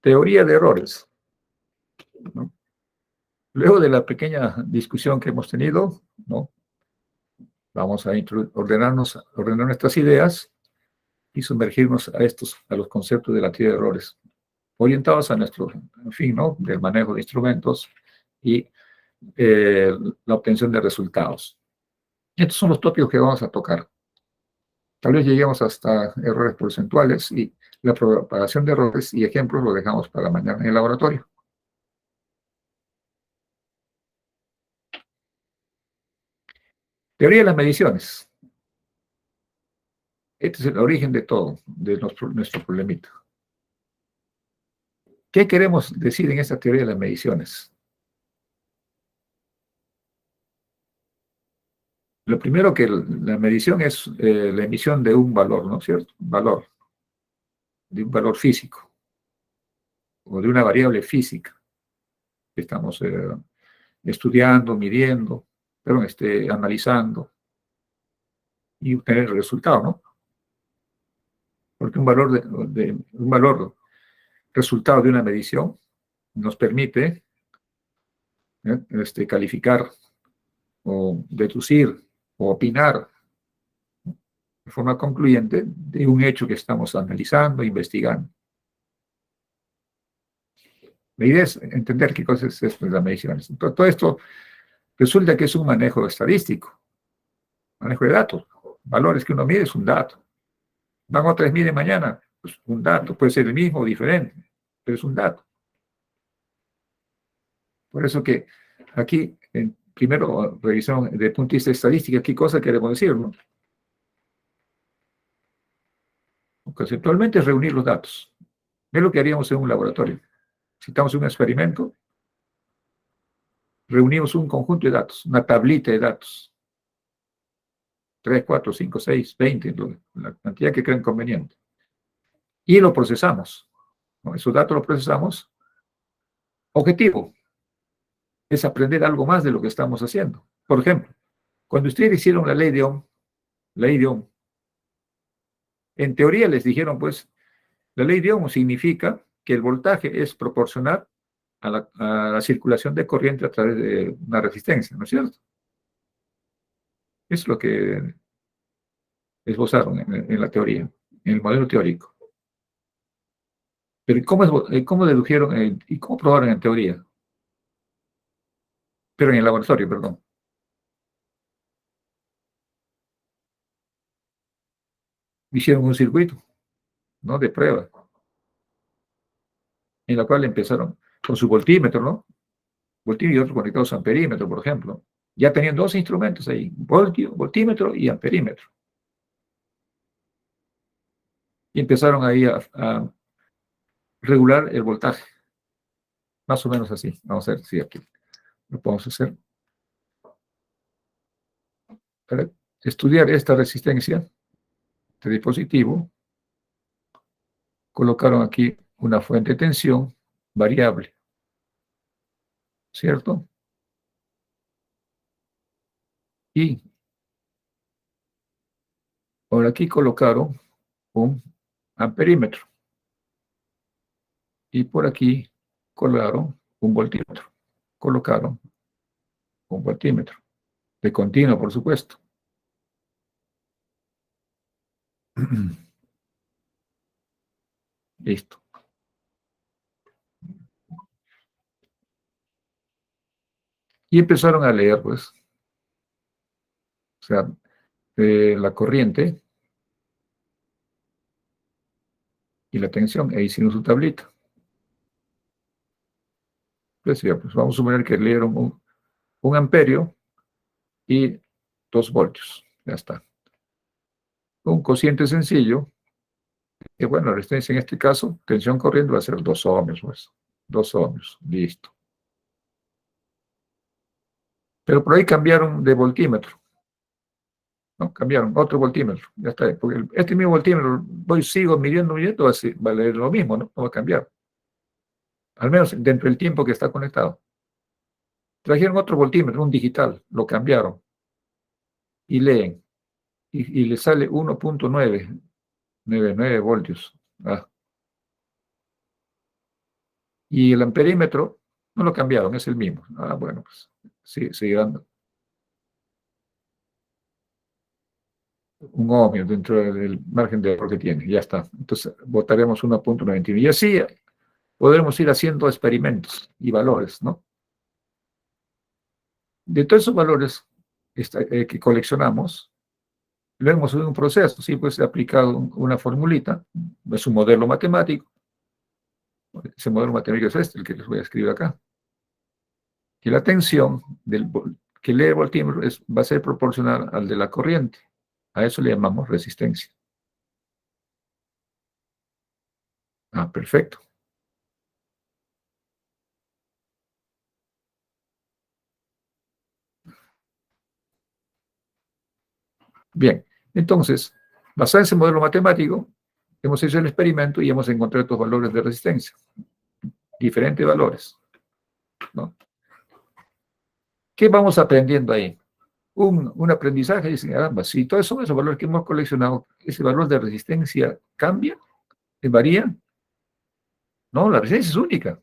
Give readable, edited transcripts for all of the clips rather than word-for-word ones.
Teoría de errores, ¿no? Luego de la pequeña discusión que hemos tenido, ¿no? Vamos a ordenar nuestras ideas y sumergirnos a los conceptos de la teoría de errores, orientados a nuestro fin, ¿no? Del manejo de instrumentos y la obtención de resultados. Estos son los tópicos que vamos a tocar. Tal vez lleguemos hasta errores porcentuales y la propagación de errores y ejemplos lo dejamos para mañana en el laboratorio. Teoría de las mediciones. Este es el origen de todo, de nuestro problemita. ¿Qué queremos decir en esta teoría de las mediciones? Lo primero que la medición es la emisión de un valor, ¿no es cierto? De un valor físico o de una variable física que estamos estudiando, midiendo, pero analizando y obtener el resultado, ¿no? Porque un valor resultado de una medición nos permite calificar o deducir o opinar de forma concluyente de un hecho que estamos analizando, investigando. La idea es entender qué cosa es esto de las mediciones. Todo esto resulta que es un manejo estadístico, manejo de datos. Valores que uno mide es un dato. Van otras mide mañana, pues un dato. Puede ser el mismo o diferente, pero es un dato. Por eso que aquí, primero revisamos desde el punto de vista estadístico qué cosa queremos decir, ¿no? Conceptualmente es reunir los datos. Es lo que haríamos en un laboratorio. Si estamos en un experimento, reunimos un conjunto de datos, una tablita de datos. 3, 4, 5, 6, 20, la cantidad que crean conveniente. Y lo procesamos, ¿no? Esos datos los procesamos. Objetivo es aprender algo más de lo que estamos haciendo. Por ejemplo, cuando ustedes hicieron la ley de Ohm, en teoría les dijeron, pues, la ley de Ohm significa que el voltaje es proporcional a la circulación de corriente a través de una resistencia, ¿no es cierto? Es lo que esbozaron en la teoría, en el modelo teórico. Pero ¿cómo dedujeron y cómo probaron en teoría? Pero en el laboratorio, perdón. Hicieron un circuito, ¿no? De prueba, en la cual empezaron con su voltímetro, ¿no? Voltímetro y otros conectados a amperímetro, por ejemplo. Ya tenían dos instrumentos ahí, voltímetro y amperímetro. Y empezaron ahí a regular el voltaje. Más o menos así. Vamos a ver si aquí lo podemos hacer. Para estudiar esta resistencia, este dispositivo, colocaron aquí una fuente de tensión variable, ¿cierto? Y por aquí colocaron un amperímetro. Y por aquí colocaron un voltímetro. Colocaron un voltímetro. De continuo, por supuesto. Listo. Y empezaron a leer, pues, o sea, la corriente y la tensión, e hicieron su tablita. Pues, ya, pues vamos a suponer que leyeron un amperio y 2 voltios. Ya está. Un cociente sencillo, que bueno, la resistencia en este caso, tensión corriente va a ser 2 ohmios, pues. 2 ohmios, listo. Pero por ahí cambiaron de voltímetro, ¿no? Cambiaron otro voltímetro, ya está. Porque este mismo voltímetro, sigo midiendo, va a leer lo mismo, ¿no? No va a cambiar. Al menos dentro del tiempo que está conectado. Trajeron otro voltímetro, un digital, lo cambiaron. Y leen. y le sale 1.999 voltios. Ah. Y el amperímetro no lo cambiaron, es el mismo. Ah, bueno, pues sí, sigue dando un ohmio dentro del margen de error que tiene. Ya está. Entonces votaremos 1.91. Y así podremos ir haciendo experimentos y valores, ¿no? De todos esos valores que coleccionamos, lo hemos subido un proceso, sí, pues he aplicado una formulita, es un modelo matemático. Ese modelo matemático es este, el que les voy a escribir acá. Que la tensión que lee el voltímetro va a ser proporcional al de la corriente. A eso le llamamos resistencia. Ah, perfecto. Bien, entonces, basado en ese modelo matemático, hemos hecho el experimento y hemos encontrado estos valores de resistencia. Diferentes valores, ¿no? ¿Qué vamos aprendiendo ahí? Un aprendizaje, dicen, caramba, si todos son esos valores que hemos coleccionado, ese valor de resistencia cambia, varía. No, la resistencia es única.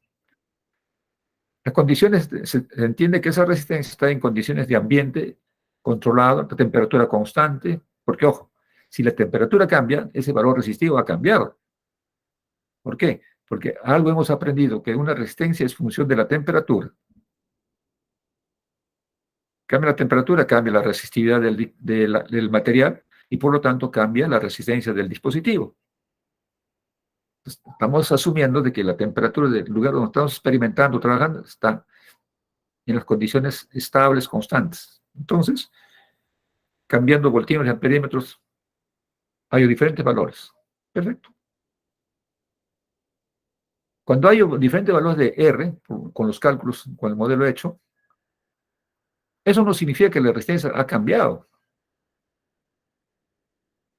Las condiciones, se entiende que esa resistencia está en condiciones de ambiente controlado, de temperatura constante, porque ojo, si la temperatura cambia, ese valor resistivo va a cambiar. ¿Por qué? Porque algo hemos aprendido, que una resistencia es función de la temperatura. Cambia la temperatura, cambia la resistividad del material y por lo tanto cambia la resistencia del dispositivo. Estamos asumiendo de que la temperatura del lugar donde estamos experimentando, trabajando, está en las condiciones estables, constantes. Entonces, cambiando voltímetros y amperímetros, hay diferentes valores. Perfecto. Cuando hay diferentes valores de R, con los cálculos, con el modelo hecho, eso no significa que la resistencia ha cambiado,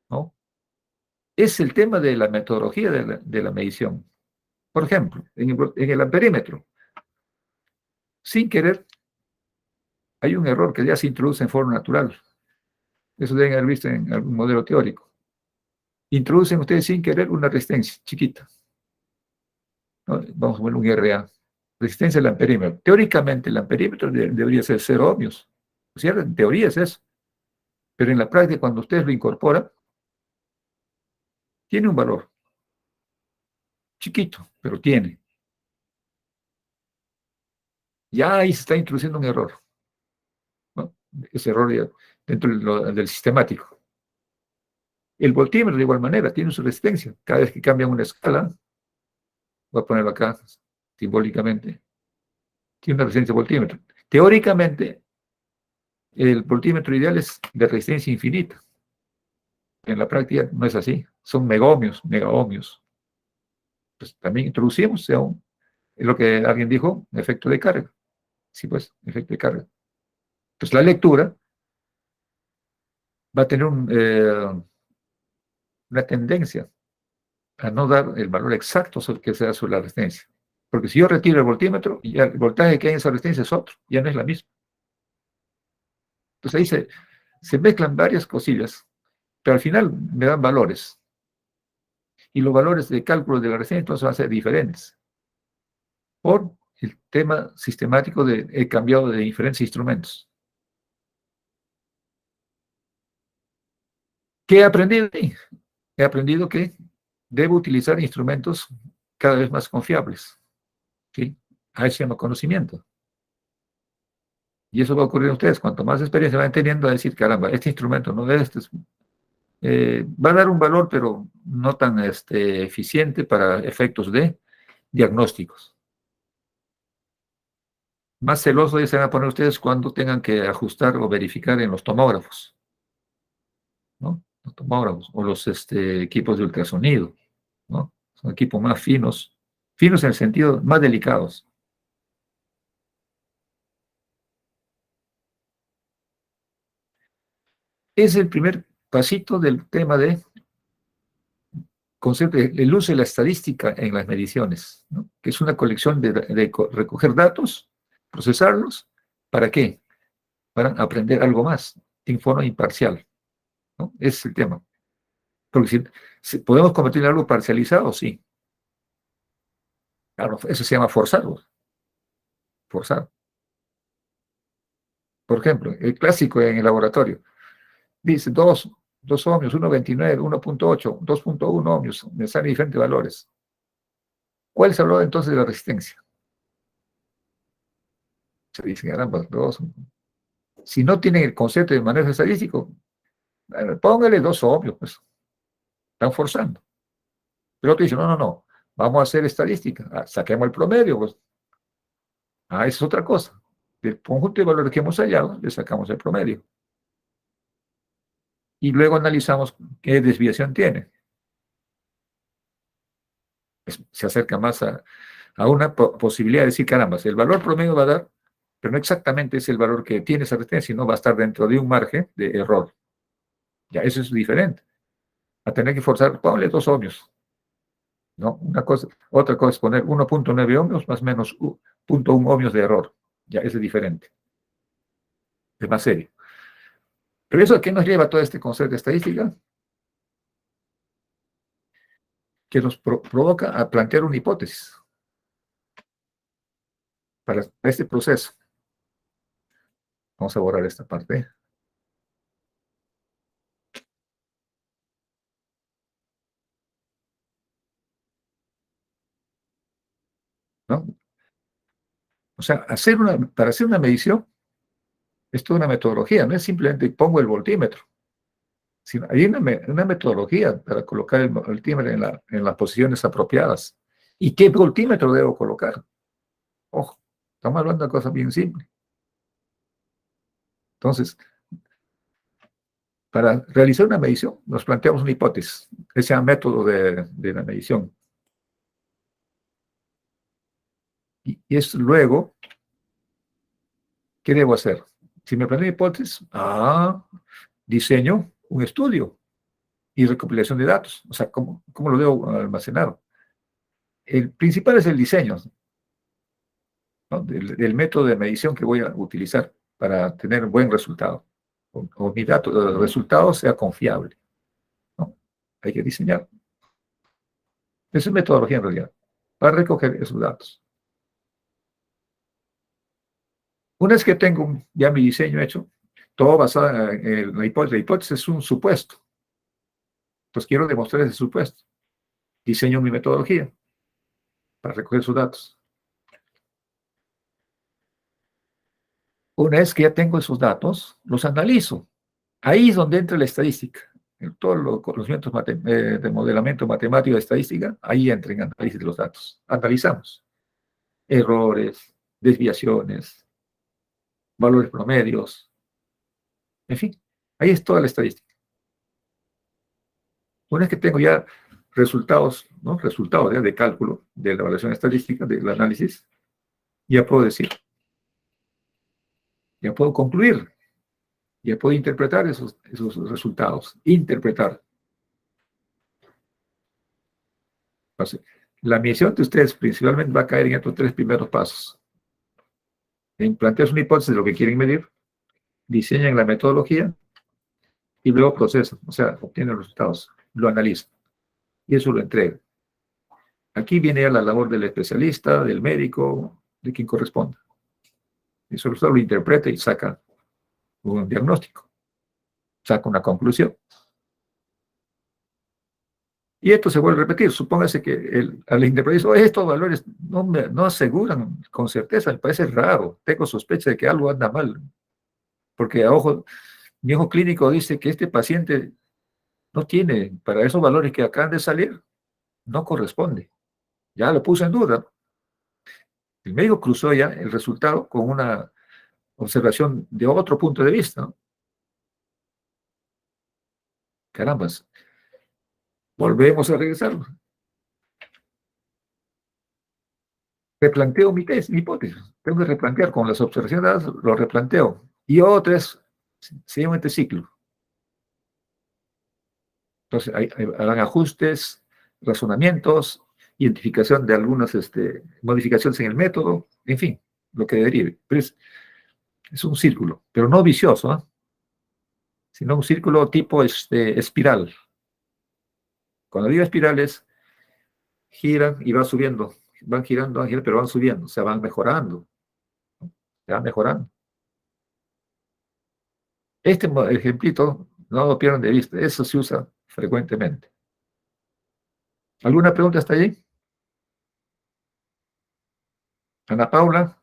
¿no? Es el tema de la metodología de la medición. Por ejemplo, en el amperímetro, sin querer, hay un error que ya se introduce en forma natural. Eso deben haber visto en algún modelo teórico. Introducen ustedes sin querer una resistencia chiquita, ¿no? Vamos a poner un RA. Resistencia del amperímetro. Teóricamente, el amperímetro debería ser 0 ohmios. ¿Cierto? En teoría es eso. Pero en la práctica, cuando ustedes lo incorporan, tiene un valor. Chiquito, pero tiene. Ya ahí se está introduciendo un error, ¿no? Ese error ya dentro del sistemático. El voltímetro, de igual manera, tiene su resistencia. Cada vez que cambian una escala, voy a ponerlo acá simbólicamente, tiene una resistencia de voltímetro. Teóricamente, el voltímetro ideal es de resistencia infinita. En la práctica no es así. Son megohmios, megaohmios. Pues también introducimos, es lo que alguien dijo, efecto de carga. Sí, pues, efecto de carga. Entonces la lectura va a tener una tendencia a no dar el valor exacto que sea sobre la resistencia. Porque si yo retiro el voltímetro, ya el voltaje que hay en esa resistencia es otro, ya no es la misma. Entonces ahí se mezclan varias cosillas, pero al final me dan valores. Y los valores de cálculo de la resistencia entonces van a ser diferentes. Por el tema sistemático de he cambiado de diferentes instrumentos. ¿Qué he aprendido? He aprendido que debo utilizar instrumentos cada vez más confiables. ¿Sí? A eso se llama conocimiento. Y eso va a ocurrir a ustedes. Cuanto más experiencia van teniendo, a decir, caramba, este instrumento no es, va a dar un valor, pero no tan eficiente para efectos de diagnósticos. Más celoso ya se van a poner ustedes cuando tengan que ajustar o verificar en los tomógrafos, ¿no? Los tomógrafos o los equipos de ultrasonido, ¿no? Son equipos más finos, finos en el sentido más delicados. Es el primer pasito del tema de concepto, el uso de la estadística en las mediciones, ¿no? Que es una colección de recoger datos, procesarlos, ¿para qué? Para aprender algo más, en forma imparcial, ¿no? Ese es el tema. Porque si podemos convertir en algo parcializado, sí. Claro, eso se llama forzar. Forzar. Por ejemplo, el clásico en el laboratorio. Dice dos ohmios, 1,29, 1,8, 2,1 ohmios, me salen diferentes valores. ¿Cuál es el valor entonces de la resistencia? Se dice, caramba, dos. Si no tienen el concepto de manejo estadístico, póngale 2 ohmios, pues, están forzando. Pero otro dice, no, no, no, vamos a hacer estadística, saquemos el promedio, pues. Esa es otra cosa. Del conjunto de valores que hemos hallado, le sacamos el promedio. Y luego analizamos qué desviación tiene. Se acerca más a una posibilidad de decir, caramba, el valor promedio va a dar, pero no exactamente es el valor que tiene esa resistencia, sino va a estar dentro de un margen de error. Ya, eso es diferente. A tener que forzar, ponle 2 ohmios. ¿No? Otra cosa es poner 1,9 ohmios más o menos 0,1 ohmios de error. Ya, eso es diferente. Es más serio. Pero eso, ¿a qué nos lleva todo este concepto de estadística? Que nos provoca a plantear una hipótesis para este proceso. Vamos a borrar esta parte. ¿No? O sea, para hacer una medición es toda una metodología, no es simplemente pongo el voltímetro, sino hay una metodología para colocar el voltímetro en las posiciones apropiadas. ¿Y qué voltímetro debo colocar? Ojo, estamos hablando de cosas bien simples. Entonces, para realizar una medición, nos planteamos una hipótesis, que sea método de la medición. Y es luego, ¿qué debo hacer? Si me planteo una hipótesis, diseño un estudio y recopilación de datos. O sea, ¿cómo lo debo almacenar? El principal es el diseño, ¿no? del método de medición que voy a utilizar para tener un buen resultado. O mi resultado sea confiable, ¿no? Hay que diseñar. Esa es metodología en realidad, para recoger esos datos. Una vez que tengo ya mi diseño hecho, todo basado en la hipótesis. La hipótesis es un supuesto. Pues quiero demostrar ese supuesto. Diseño mi metodología para recoger sus datos. Una vez que ya tengo esos datos, los analizo. Ahí es donde entra la estadística. En todos los conocimientos de modelamiento matemático de estadística, ahí entra en análisis de los datos. Analizamos errores, desviaciones, valores promedios, en fin, ahí es toda la estadística. Una vez que tengo ya resultados, ¿no? Resultados ya de cálculo, de la evaluación estadística, del análisis, ya puedo decir, ya puedo concluir, ya puedo interpretar esos resultados, interpretar. Entonces, la misión de ustedes principalmente va a caer en estos 3 primeros pasos. En plantear una hipótesis de lo que quieren medir, diseñan la metodología y luego procesan, o sea, obtienen los resultados, lo analizan y eso lo entregan. Aquí viene ya la labor del especialista, del médico, de quien corresponda. Y eso lo interpreta y saca un diagnóstico, saca una conclusión. Y esto se vuelve a repetir. Supóngase que al interpretar estos valores no aseguran con certeza, me parece raro. Tengo sospecha de que algo anda mal. Porque mi ojo clínico dice que este paciente no tiene, para esos valores que acaban de salir, no corresponde. Ya lo puse en duda. El médico cruzó ya el resultado con una observación de otro punto de vista, ¿no? Carambas, volvemos a regresar. Replanteo mi hipótesis. Tengo que replantear con las observaciones, lo replanteo. Y otras, se llama este ciclo. Entonces, harán ajustes, razonamientos, identificación de algunas modificaciones en el método, en fin, lo que derive. Pero es un círculo, pero no vicioso, ¿eh? sino un círculo tipo espiral. Cuando digo espirales, giran y van subiendo, van girando, pero van subiendo, o sea, van mejorando, se van mejorando. Este ejemplito, no lo pierdan de vista, eso se usa frecuentemente. ¿Alguna pregunta hasta allí? Ana Paula,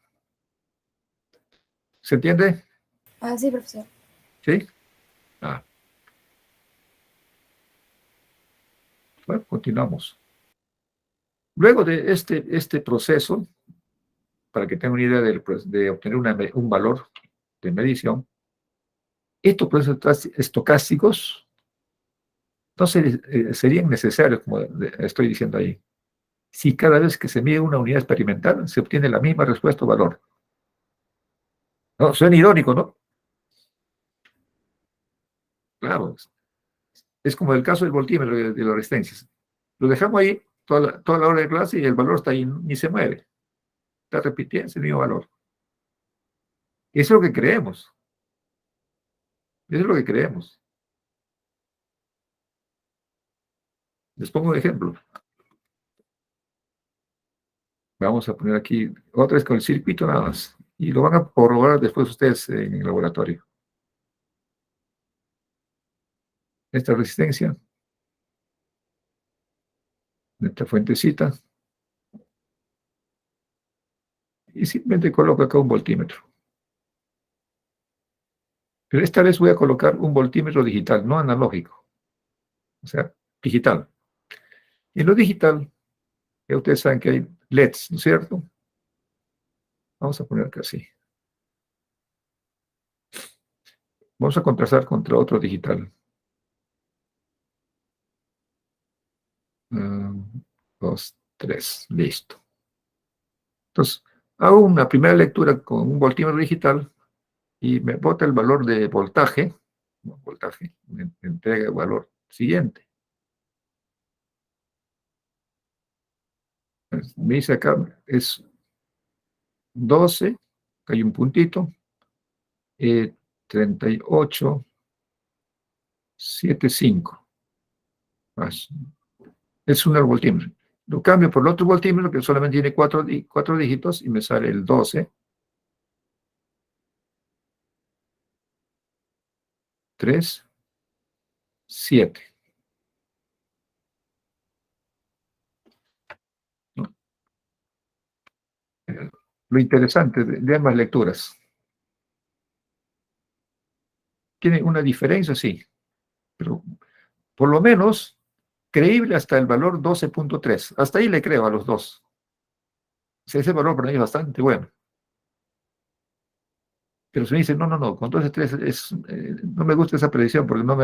¿se entiende? Ah, sí, profesor. ¿Sí? Ah, bueno, continuamos. Luego de este proceso, para que tengan una idea de obtener un valor de medición, estos procesos estocásticos no serían necesarios, como estoy diciendo ahí, si cada vez que se mide una unidad experimental se obtiene la misma respuesta o valor. No, suena irónico, ¿no? Claro, es como el caso del voltímetro de las resistencias. Lo dejamos ahí toda la hora de clase y el valor está ahí, ni se mueve. Está repitiendo ese mismo valor. Eso es lo que creemos. Eso es lo que creemos. Les pongo un ejemplo. Vamos a poner aquí otra vez con el circuito nada más. Y lo van a corroborar después ustedes en el laboratorio. Esta resistencia, esta fuentecita, y simplemente coloco acá un voltímetro. Pero esta vez voy a colocar un voltímetro digital, no analógico, o sea, digital. Y en lo digital, ya ustedes saben que hay LEDs, ¿no es cierto? Vamos a poner acá así. Vamos a contrastar contra otro digital. 2, 3, listo. Entonces, hago una primera lectura con un voltímetro digital y me bota el valor de voltaje, me entrega el valor siguiente. Me dice acá, es 12, acá hay un puntito, 38,75. Es un voltímetro. Lo cambio por el otro voltímetro que solamente tiene cuatro dígitos y me sale el 12, 3, 7. ¿No? Lo interesante de ambas lecturas. Tiene una diferencia, sí, pero por lo menos creíble hasta el valor 12,3. Hasta ahí le creo a los dos. O sea, ese valor para mí es bastante bueno. Pero si me dicen, no, con 12,3 no me gusta esa predicción porque no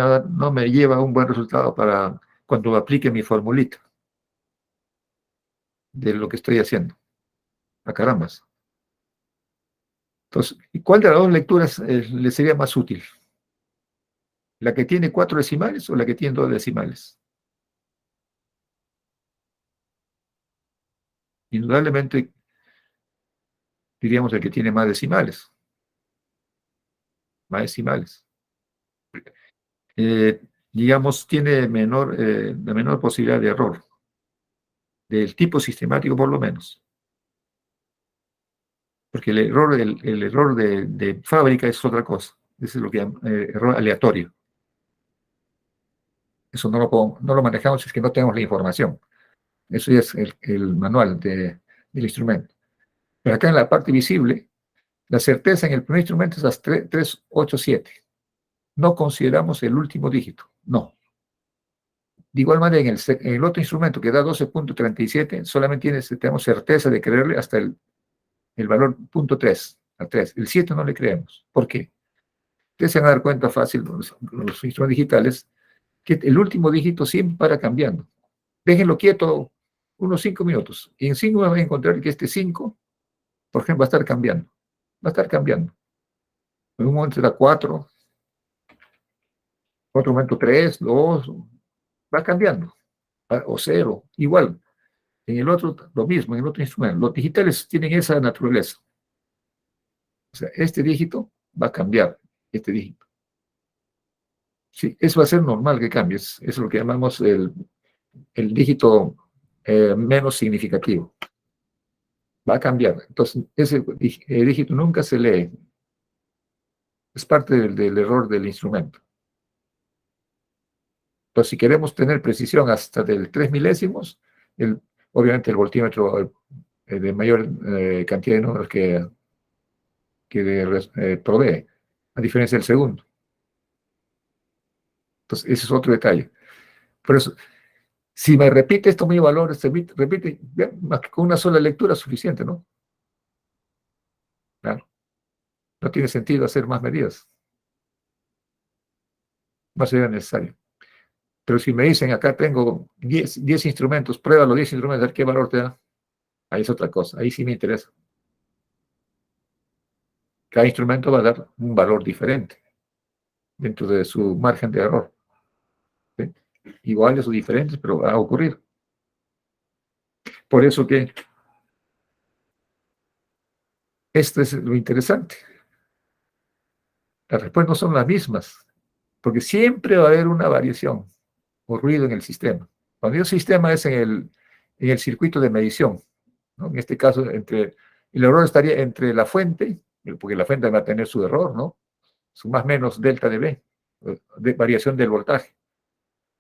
me lleva a un buen resultado para cuando aplique mi formulita de lo que estoy haciendo. A carambas. Entonces, ¿y cuál de las dos lecturas le sería más útil? ¿La que tiene 4 decimales o la que tiene 2 decimales? Indudablemente diríamos el que tiene más decimales. Más decimales. Digamos, tiene la menor posibilidad de error, del tipo sistemático por lo menos. Porque el error de fábrica es otra cosa. Eso es lo que llaman error aleatorio. Eso no lo manejamos si es que no tenemos la información. Eso ya es el manual del instrumento. Pero acá en la parte visible, la certeza en el primer instrumento es las 387. No consideramos el último dígito, no. De igual manera, en el otro instrumento que da 12,37, solamente tenemos certeza de creerle hasta el valor punto 3, a 3. El 7 no le creemos. ¿Por qué? Ustedes se van a dar cuenta fácil, los instrumentos digitales, que el último dígito siempre para cambiando. Déjenlo quieto unos 5 minutos. Y en 5 van a encontrar que este 5, por ejemplo, va a estar cambiando. Va a estar cambiando. En un momento será 4, otro momento 3, 2, va cambiando. O 0, igual. En el otro, lo mismo, en el otro instrumento. Los digitales tienen esa naturaleza. O sea, este dígito va a cambiar, este dígito. Sí, eso va a ser normal que cambies. Es lo que llamamos el dígito menos significativo. Va a cambiar. Entonces, ese dígito nunca se lee. Es parte del error del instrumento. Entonces, si queremos tener precisión hasta del 3 milésimos, obviamente el voltímetro de mayor cantidad de números que provee, a diferencia del segundo. Entonces, ese es otro detalle. Por eso, si me repite estos mismos valores, se repite, más que con una sola lectura es suficiente, ¿no? Claro. No tiene sentido hacer más medidas. No sería necesario. Pero si me dicen, acá tengo 10 instrumentos, prueba los 10 instrumentos, a ver qué valor te da. Ahí es otra cosa. Ahí sí me interesa. Cada instrumento va a dar un valor diferente dentro de su margen de error. ¿Sí? Iguales o diferentes, pero va a ocurrir. Por eso que esto es lo interesante. Las respuestas no son las mismas, porque siempre va a haber una variación o ruido en el sistema. Cuando digo sistema es en el circuito de medición, ¿no? En este caso, el error estaría entre la fuente, porque la fuente va a tener su error, ¿no? Su más menos delta de B, de variación del voltaje.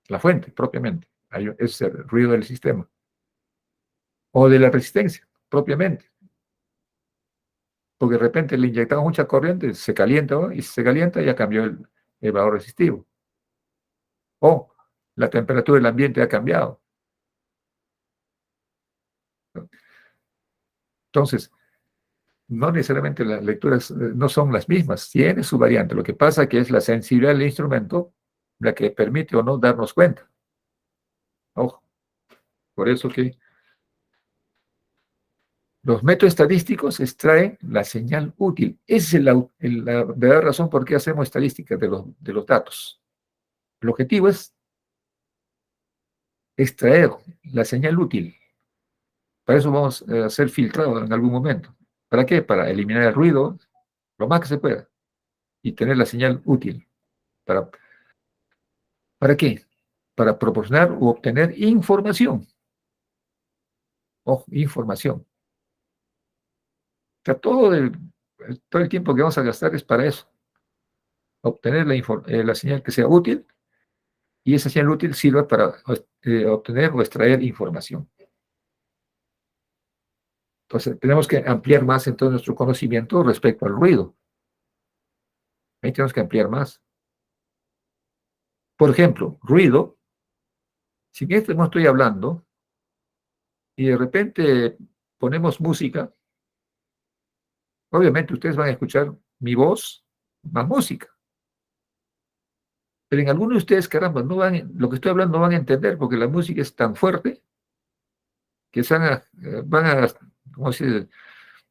La fuente, propiamente. Es el ruido del sistema. O de la resistencia, propiamente. Porque de repente le inyectamos mucha corriente, se calienta, ¿no? Y si se calienta ya cambió el valor resistivo. O la temperatura del ambiente ha cambiado. Entonces, no necesariamente las lecturas no son las mismas, tiene su variante. Lo que pasa es que es la sensibilidad del instrumento la que permite o no darnos cuenta. Ojo, por eso que los métodos estadísticos extraen la señal útil. Esa es la verdadera razón por qué hacemos estadísticas de los datos. El objetivo es extraer la señal útil. Para eso vamos a hacer filtrado en algún momento. ¿Para qué? Para eliminar el ruido lo más que se pueda y tener la señal útil. ¿Para qué? Para proporcionar u obtener información. Ojo, información. O sea, todo el tiempo que vamos a gastar es para eso. Obtener la señal que sea útil y esa señal útil sirva para obtener o extraer información. Entonces, tenemos que ampliar más entonces nuestro conocimiento respecto al ruido. Ahí tenemos que ampliar más. Por ejemplo, ruido, si bien no estoy hablando y de repente ponemos música, obviamente ustedes van a escuchar mi voz más música. Pero en algunos de ustedes, caramba, lo que estoy hablando no van a entender porque la música es tan fuerte que ¿cómo se dice?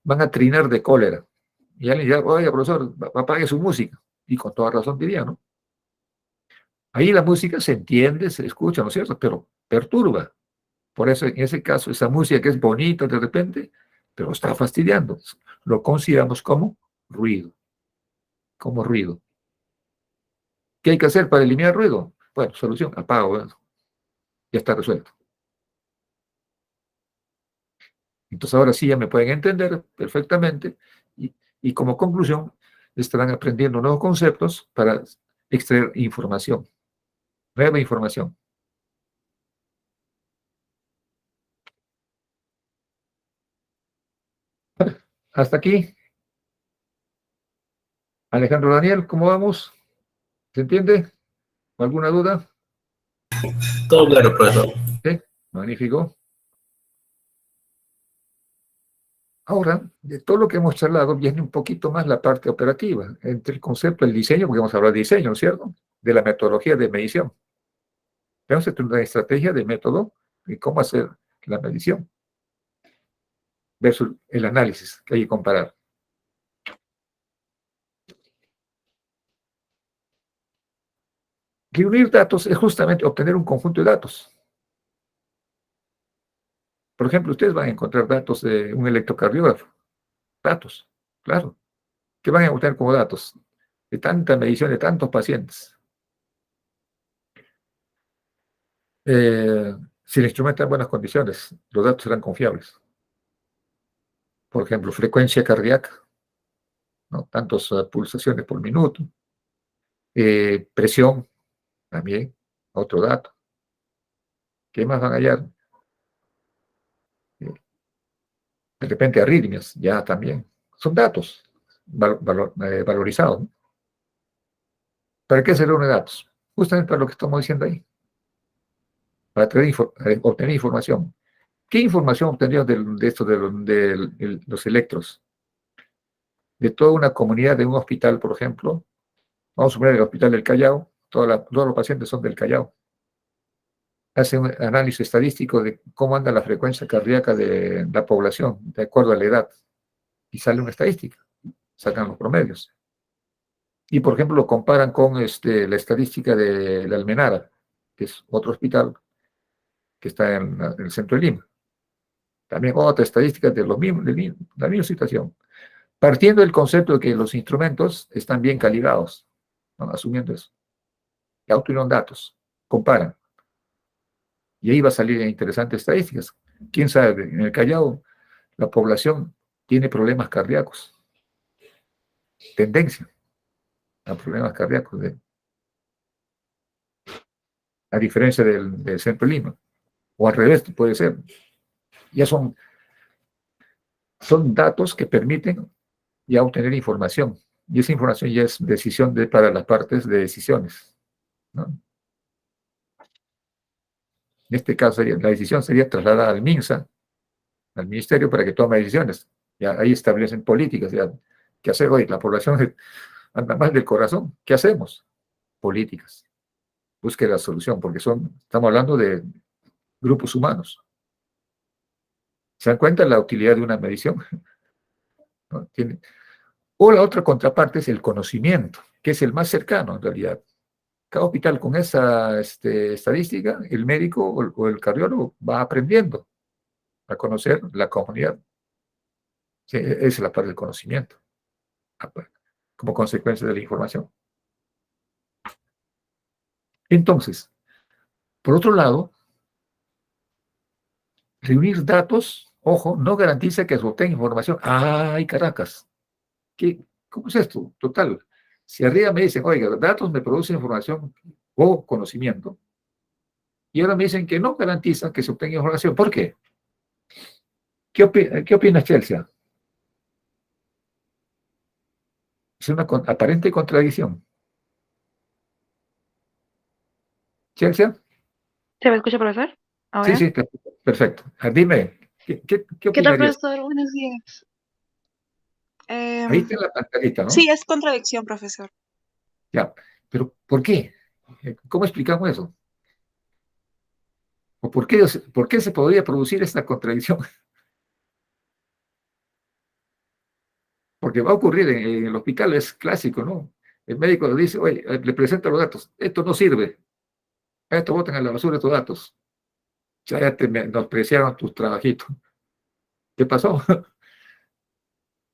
Van a trinar de cólera. Y alguien dirá, oye, profesor, apague su música. Y con toda razón diría, ¿no? Ahí la música se entiende, se escucha, ¿no es cierto? Pero perturba. Por eso, en ese caso, esa música que es bonita de repente, pero está fastidiando. Lo consideramos como ruido. Como ruido. ¿Qué hay que hacer para eliminar ruido? Bueno, solución, apago. Bueno, ya está resuelto. Entonces ahora sí ya me pueden entender perfectamente y como conclusión estarán aprendiendo nuevos conceptos para extraer información, nueva información. Hasta aquí, Alejandro Daniel, ¿cómo vamos? ¿Se entiende? ¿Alguna duda? Todo claro, profesor. Sí, magnífico. Ahora, de todo lo que hemos charlado, viene un poquito más la parte operativa, entre el concepto del diseño, porque vamos a hablar de diseño, ¿no es cierto? De la metodología de medición. Tenemos una estrategia de método de cómo hacer la medición versus el análisis que hay que comparar. Reunir datos es justamente obtener un conjunto de datos. Por ejemplo, ustedes van a encontrar datos de un electrocardiógrafo. Datos, claro. ¿Qué van a obtener como datos? De tanta medición de tantos pacientes. Si el instrumento está en buenas condiciones, los datos serán confiables. Por ejemplo, frecuencia cardíaca, ¿no? Tantas pulsaciones por minuto. Presión, también, otro dato. ¿Qué más van a hallar? De repente arritmias, ya también. Son datos valorizados, ¿no? ¿Para qué se reúne datos? Justamente para lo que estamos diciendo ahí, para obtener información. ¿Qué información obtenemos de esto de los electros? De toda una comunidad de un hospital, por ejemplo. Vamos a poner el hospital del Callao, todos los pacientes son del Callao. Hace un análisis estadístico de cómo anda la frecuencia cardíaca de la población, de acuerdo a la edad, y sale una estadística, sacan los promedios. Y, por ejemplo, lo comparan con la estadística de la Almenara, que es otro hospital que está en el centro de Lima. También otra estadística de la misma situación. Partiendo del concepto de que los instrumentos están bien calibrados, ¿no? Asumiendo eso. Ya obtuvieron datos, comparan. Y ahí va a salir interesantes estadísticas. ¿Quién sabe? En el Callao, la población tiene problemas cardíacos. Tendencia a problemas cardíacos, a diferencia del centro de Lima. O al revés, puede ser. Ya son datos que permiten ya obtener información. Y esa información ya es decisión para las partes de decisiones, ¿no? En este caso, la decisión sería trasladada al MINSA, al ministerio, para que tome decisiones. Ya ahí establecen políticas. Ya, ¿qué hacer hoy? La población anda mal del corazón. ¿Qué hacemos? Políticas. Busque la solución, porque estamos hablando de grupos humanos. ¿Se dan cuenta de la utilidad de una medición? ¿No? O la otra contraparte es el conocimiento, que es el más cercano en realidad. Cada hospital con esa estadística, el médico o el cardiólogo va aprendiendo a conocer la comunidad. Sí, esa es la parte del conocimiento, como consecuencia de la información. Entonces, por otro lado, reunir datos, ojo, no garantiza que se obtenga información. ¡Ay, Caracas! ¿Cómo es esto? Total. Si arriba me dicen, oiga, datos me producen información o conocimiento, y ahora me dicen que no garantiza que se obtenga información. ¿Por qué? ¿Qué opina Chelsea? Es una aparente contradicción. ¿Chelsea? ¿Se me escucha, profesor? Sí, ¿Ahora? sí, perfecto. Dime, ¿qué ¿Qué tal, opinarías? profesor? Buenos días. Ahí está la pantallita, Sí, ¿no? es contradicción, profesor. Ya, pero ¿por qué? ¿Cómo explicamos eso? ¿O por qué se podría producir esta contradicción? Porque va a ocurrir en el hospital, es clásico, ¿no? El médico le dice, oye, le presenta los datos, esto no sirve, esto botan a la basura estos datos. Ya te menospreciaron tus trabajitos. ¿Qué pasó?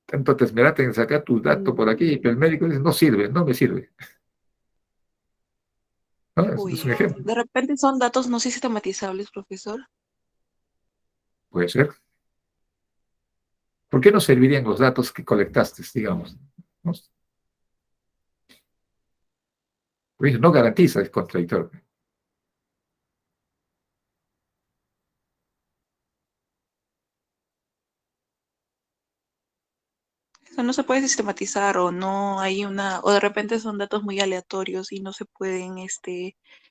Tanto te esmeraste en sacar tus datos por aquí, pero el médico dice, no sirve, no me sirve. ¿No? Es Uy, un ejemplo. de repente son datos no sistematizables, profesor. Puede ser. ¿Por qué no servirían los datos que colectaste, digamos? ¿No? Porque no garantiza, es contradictorio. Eso no se puede sistematizar o no hay o de repente son datos muy aleatorios y no se pueden,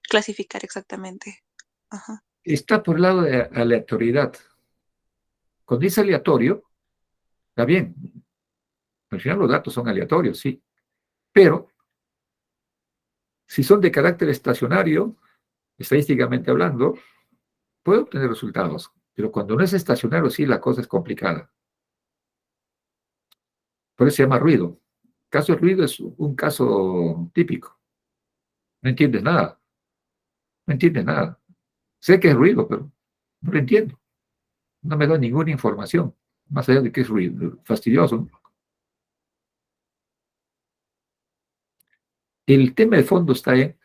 clasificar exactamente. Ajá. Está por el lado de aleatoriedad. Cuando dice aleatorio, está bien. Al final los datos son aleatorios, sí. Pero si son de carácter estacionario, estadísticamente hablando, puede obtener resultados. Pero cuando no es estacionario, sí, la cosa es complicada. Por eso se llama ruido. El caso de ruido es un caso típico. No entiendes nada. No entiendes nada. Sé que es ruido, pero no lo entiendo. No me da ninguna información, más allá de que es ruido, fastidioso. El tema de fondo está en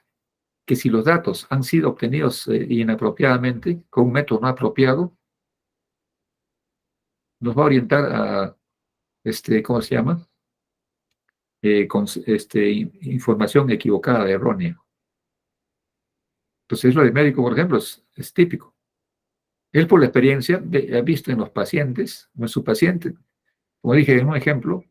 que si los datos han sido obtenidos inapropiadamente, con un método no apropiado, nos va a orientar a, ¿cómo se llama? Con información equivocada, errónea. Entonces, lo del médico, por ejemplo, es típico. Él, por la experiencia, ha visto en los pacientes, o en su paciente, como dije en un ejemplo,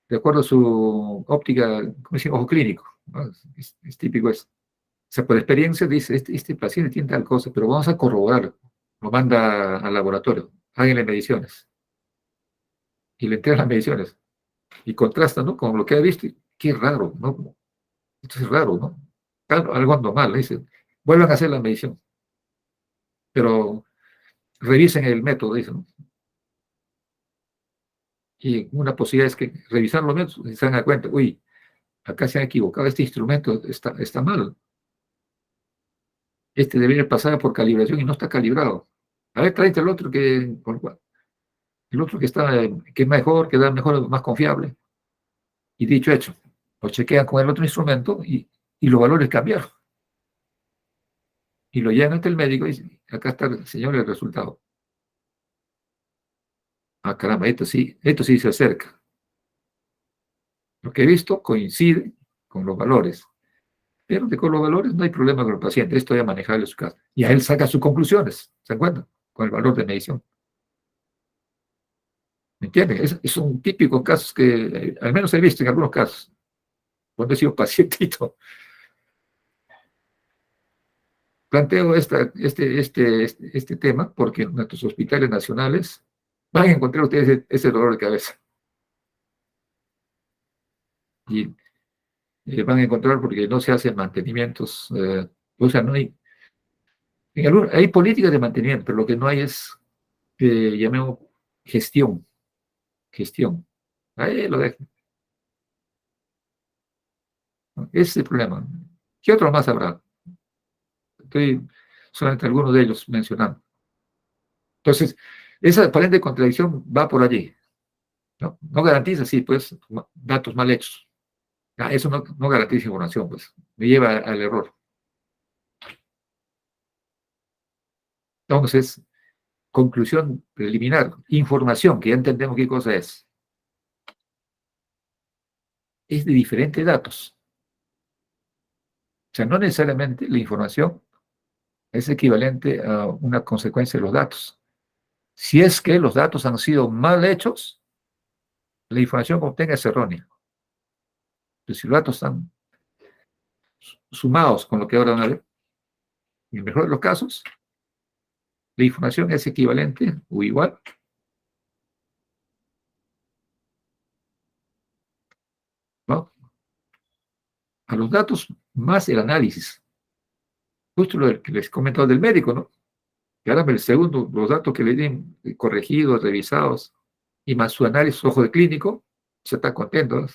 de acuerdo a su óptica, ¿cómo se llama? Ojo clínico, ¿no? Es típico eso. O sea, por experiencia dice, este paciente tiene tal cosa, pero vamos a corroborar. Lo manda al laboratorio, háganle mediciones. Y le entregan las mediciones. Y contrasta, ¿no? Con lo que ha visto. Qué raro, ¿no? Esto es raro, ¿no? Algo ando mal, dice. Vuelvan a hacer la medición. Pero revisen el método, dicen, ¿no? Y una posibilidad es que revisar los métodos y se dan cuenta, uy, acá se han equivocado, este instrumento está mal. Este debería pasar por calibración y no está calibrado. A ver, tráete el otro que está, que es mejor, que da mejor, más confiable. Y dicho hecho, lo chequean con el otro instrumento y los valores cambiaron. Y lo llevan ante el médico y dice, acá está, señor, el resultado. Ah, caramba, esto sí se acerca. Lo que he visto coincide con los valores. Pero con los valores no hay problema con el paciente. Esto ya manejable en su caso. Y a él saca sus conclusiones. ¿Se encuentra? Con el valor de medición. ¿Me entienden? Es un típico caso que al menos he visto en algunos casos. Cuando he sido pacientito. Planteo este tema porque en nuestros hospitales nacionales van a encontrar ustedes ese dolor de cabeza. Y van a encontrar porque no se hacen mantenimientos. O sea, no hay. Hay políticas de mantenimiento, pero lo que no hay es, llamemos, gestión. Gestión. Ahí lo dejo. Ese es el problema. ¿Qué otro más habrá? Estoy solamente algunos de ellos mencionando. Entonces, esa aparente contradicción va por allí. No, no garantiza, sí, pues, datos mal hechos. Eso no garantiza información, pues, me lleva al error. Entonces, conclusión preliminar, información, que ya entendemos qué cosa es de diferentes datos. O sea, no necesariamente la información es equivalente a una consecuencia de los datos. Si es que los datos han sido mal hechos, la información que obtenga es errónea. Entonces, si los datos están sumados con lo que ahora van a ver, en el mejor de los casos, la información es equivalente o igual ¿no? A los datos más el análisis. Justo lo que les he comentado del médico, ¿no? Y ahora el segundo, los datos que le den corregidos, revisados, y más su análisis ojo de clínico, se está contento, ¿no?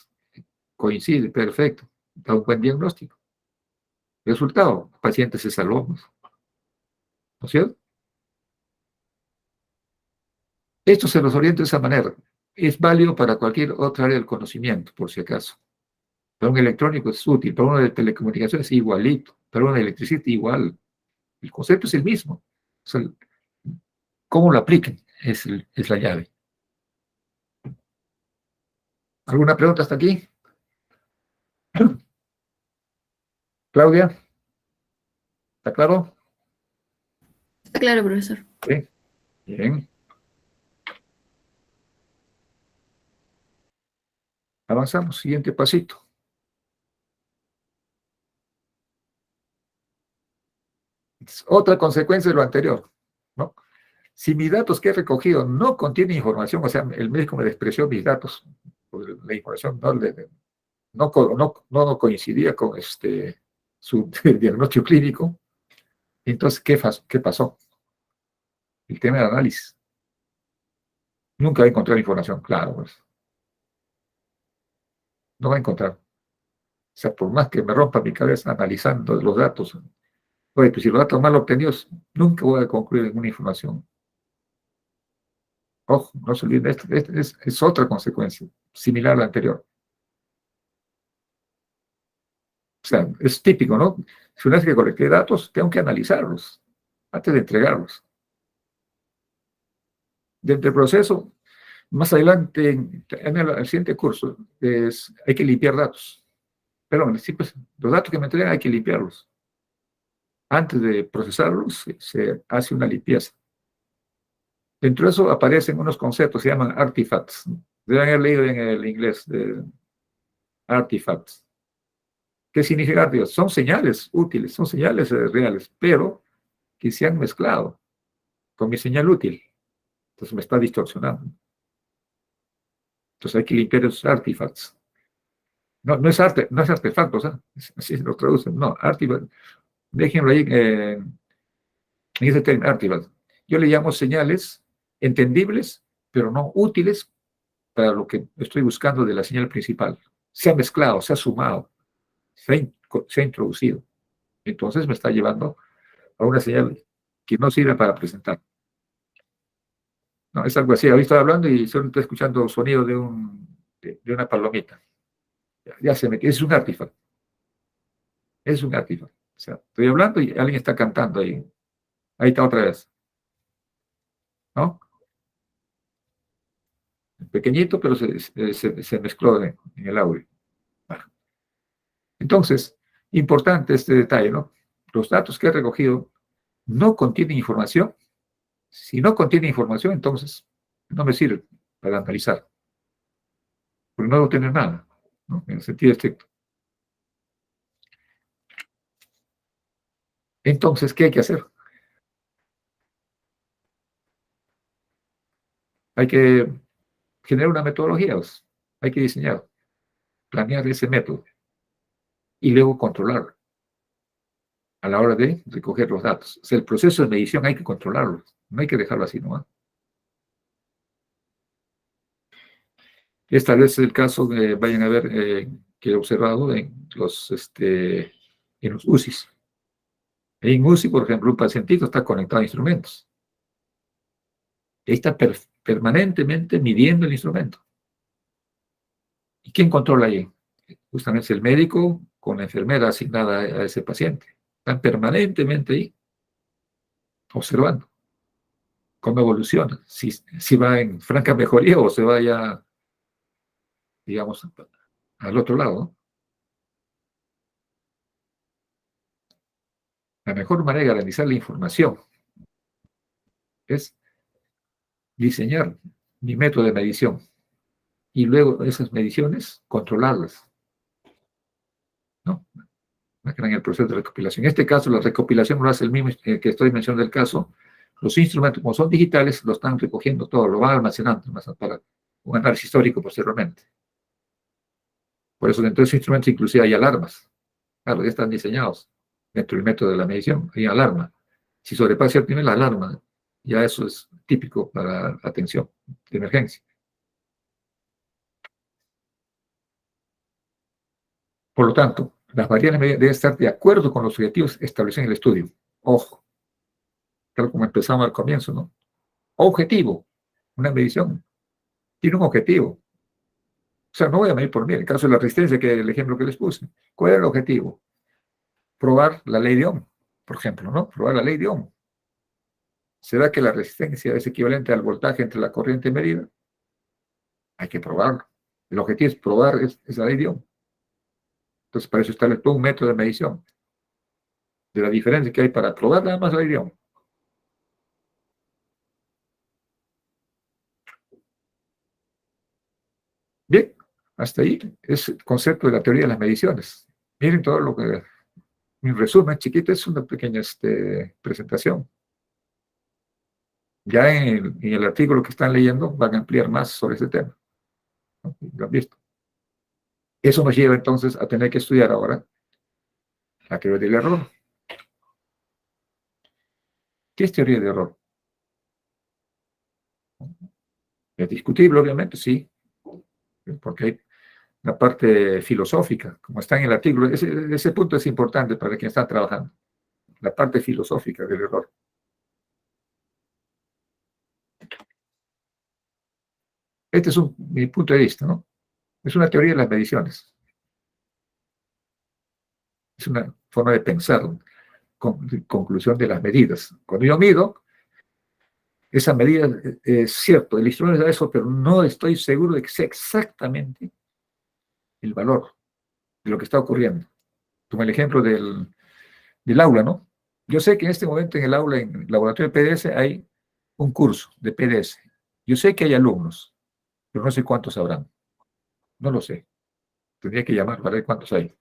Coincide, perfecto, da un buen diagnóstico. Resultado, el paciente se salvó, ¿no es cierto? Esto se los orienta de esa manera. Es válido para cualquier otra área del conocimiento, por si acaso. Para un electrónico es útil, para uno de telecomunicaciones igualito, para uno de electricidad igual. El concepto es el mismo. O sea, cómo lo apliquen es la llave. ¿Alguna pregunta hasta aquí? Claudia, ¿está claro? Está claro, profesor. Sí, bien. Avanzamos, siguiente pasito. Es otra consecuencia de lo anterior, ¿no? Si mis datos que he recogido no contienen información, o sea, el médico me despreció mis datos, pues la información no coincidía con su diagnóstico clínico, entonces, ¿qué pasó? El tema del análisis. Nunca va a encontrar información, claro, pues. No va a encontrar. O sea, por más que me rompa mi cabeza analizando los datos, oye, pues si los datos mal obtenidos, nunca voy a concluir en una información. Ojo, no se olviden, es otra consecuencia, similar a la anterior. O sea, es típico, ¿no? Si una vez que colecté datos, tengo que analizarlos antes de entregarlos. Dentro del proceso, más adelante, en el siguiente curso, hay que limpiar datos. Perdón, sí, pues, los datos que me entregan hay que limpiarlos. Antes de procesarlos, se hace una limpieza. Dentro de eso aparecen unos conceptos, se llaman artifacts. Deben haber leído en el inglés de artifacts. ¿Qué significa artifacts? Son señales útiles, son señales reales, pero que se han mezclado con mi señal útil. Entonces me está distorsionando. Entonces hay que limpiar esos artifacts. No, no es artefactos, ¿eh? Así se lo traducen. No, artifacts. Déjenlo ahí en ese término, artifacts. Yo le llamo señales entendibles, pero no útiles para lo que estoy buscando de la señal principal. Se ha mezclado, se ha sumado, se ha introducido. Entonces me está llevando a una señal que no sirve para presentar. No, es algo así. Ahorita estoy hablando y solo estoy escuchando el sonido de una palomita. Ya se metió. Es un artifact. Es un artifact. O sea, estoy hablando y alguien está cantando ahí. Ahí está otra vez. ¿No? Pequeñito, pero se mezcló en el audio. Entonces, importante este detalle, ¿no? Los datos que he recogido no contienen información. Si no contiene información, entonces no me sirve para analizar. Porque no debo tener nada, ¿no? En el sentido estricto. Entonces, ¿qué hay que hacer? Hay que generar una metodología, pues. Hay que diseñar, planear ese método y luego controlarlo a la hora de recoger los datos. O sea, el proceso de medición hay que controlarlo, no hay que dejarlo así nomás. Esta vez es el caso que vayan a ver que he observado en los UCIs. En UCI, por ejemplo, un pacientito está conectado a instrumentos. Y ahí está permanentemente midiendo el instrumento. ¿Y quién controla ahí? Justamente el médico con la enfermera asignada a ese paciente. Están permanentemente ahí, observando cómo evoluciona, si va en franca mejoría o se va ya, digamos, al otro lado, ¿no? La mejor manera de garantizar la información es diseñar mi método de medición y luego esas mediciones controlarlas, ¿no? En el proceso de recopilación. En este caso, la recopilación lo hace el mismo que estoy mencionando el caso. Los instrumentos, como son digitales, lo están recogiendo todo, lo van almacenando para un análisis histórico posteriormente. Por eso dentro de esos instrumentos inclusive hay alarmas. Claro, ya están diseñados dentro del método de la medición. Hay alarma. Si sobrepasa cierto nivel, la alarma. Ya eso es típico para atención de emergencia. Por lo tanto, las variables deben estar de acuerdo con los objetivos establecidos en el estudio. Ojo, tal como empezamos al comienzo, ¿no? Objetivo, una medición, tiene un objetivo. O sea, no voy a medir por mí. En el caso de la resistencia, que es el ejemplo que les puse, ¿cuál era el objetivo? Probar la ley de Ohm, por ejemplo, ¿no? Probar la ley de Ohm. ¿Será que la resistencia es equivalente al voltaje entre la corriente medida? Hay que probarlo. El objetivo es probar esa ley de Ohm. Entonces, para eso está todo un método de medición de la diferencia que hay para probar nada más la ley de Ohm. Bien, hasta ahí es el concepto de la teoría de las mediciones. Miren todo lo que, en resumen, chiquito, es una pequeña presentación. Ya en el artículo que están leyendo van a ampliar más sobre ese tema, ¿no? Lo han visto. Eso nos lleva entonces a tener que estudiar ahora la teoría del error. ¿Qué es teoría del error? Es discutible, obviamente, sí, porque hay una parte filosófica, como está en el artículo. Ese punto es importante para quien está trabajando, la parte filosófica del error. Este es mi punto de vista, ¿no? Es una teoría de las mediciones. Es una forma de pensar, conclusión de las medidas. Cuando yo mido, esa medida es cierto, el instrumento da eso, pero no estoy seguro de que sea exactamente el valor de lo que está ocurriendo. Como el ejemplo del aula, ¿no? Yo sé que en este momento en el aula, en el laboratorio de PDS, hay un curso de PDS. Yo sé que hay alumnos, pero no sé cuántos habrán. No lo sé. Tendría que llamar para ver cuántos hay.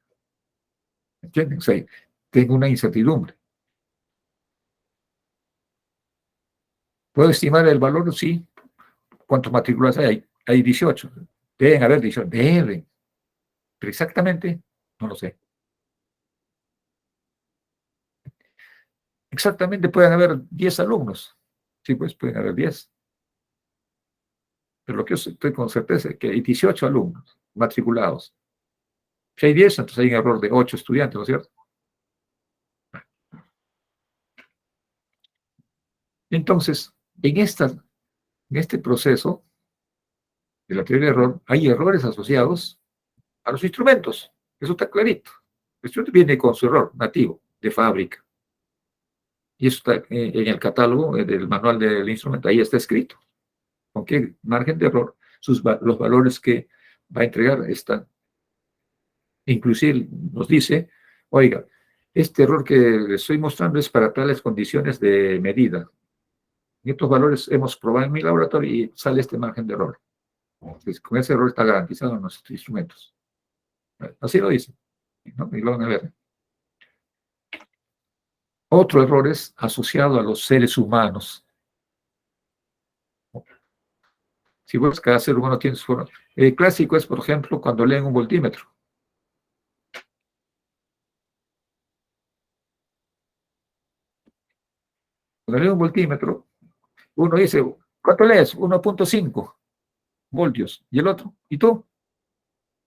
¿Entienden? O sea, tengo una incertidumbre. ¿Puedo estimar el valor? Sí. ¿Cuántos matrículas hay? Hay 18. Deben haber 18. Deben. Pero exactamente, no lo sé. Exactamente pueden haber 10 alumnos. Sí, pues pueden haber 10. Pero lo que yo estoy con certeza es que hay 18 alumnos matriculados. Si hay 10, entonces hay un error de 8 estudiantes, ¿no es cierto? Entonces, en este proceso de la teoría del error, hay errores asociados a los instrumentos. Eso está clarito. El instrumento viene con su error nativo, de fábrica. Y eso está en el catálogo del manual del instrumento. Ahí está escrito. ¿Con qué margen de error? Los valores que va a entregar están. Inclusive nos dice, oiga, este error que le estoy mostrando es para tales condiciones de medida. Y estos valores hemos probado en mi laboratorio y sale este margen de error. Entonces, con ese error está garantizado en nuestros instrumentos. Así lo dice, ¿no? Y lo van a ver. Otro error es asociado a los seres humanos. Si vos, cada ser humano tiene su forma. El clásico es, por ejemplo, cuando leen un voltímetro. Cuando leen un voltímetro, uno dice, ¿cuánto lees? 1.5 voltios. ¿Y el otro? ¿Y tú?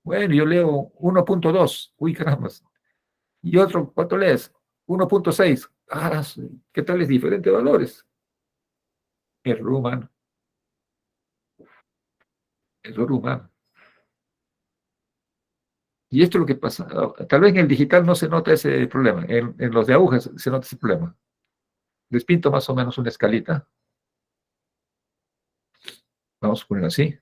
Bueno, yo leo 1.2. Uy, caramba. ¿Y otro? ¿Cuánto lees? 1.6. Ah, ¿qué tal es diferentes valores? Error humano. Error humano. Y esto es lo que pasa. Tal vez en el digital no se nota ese problema. En los de agujas se nota ese problema. Les pinto más o menos una escalita. Vamos a poner así.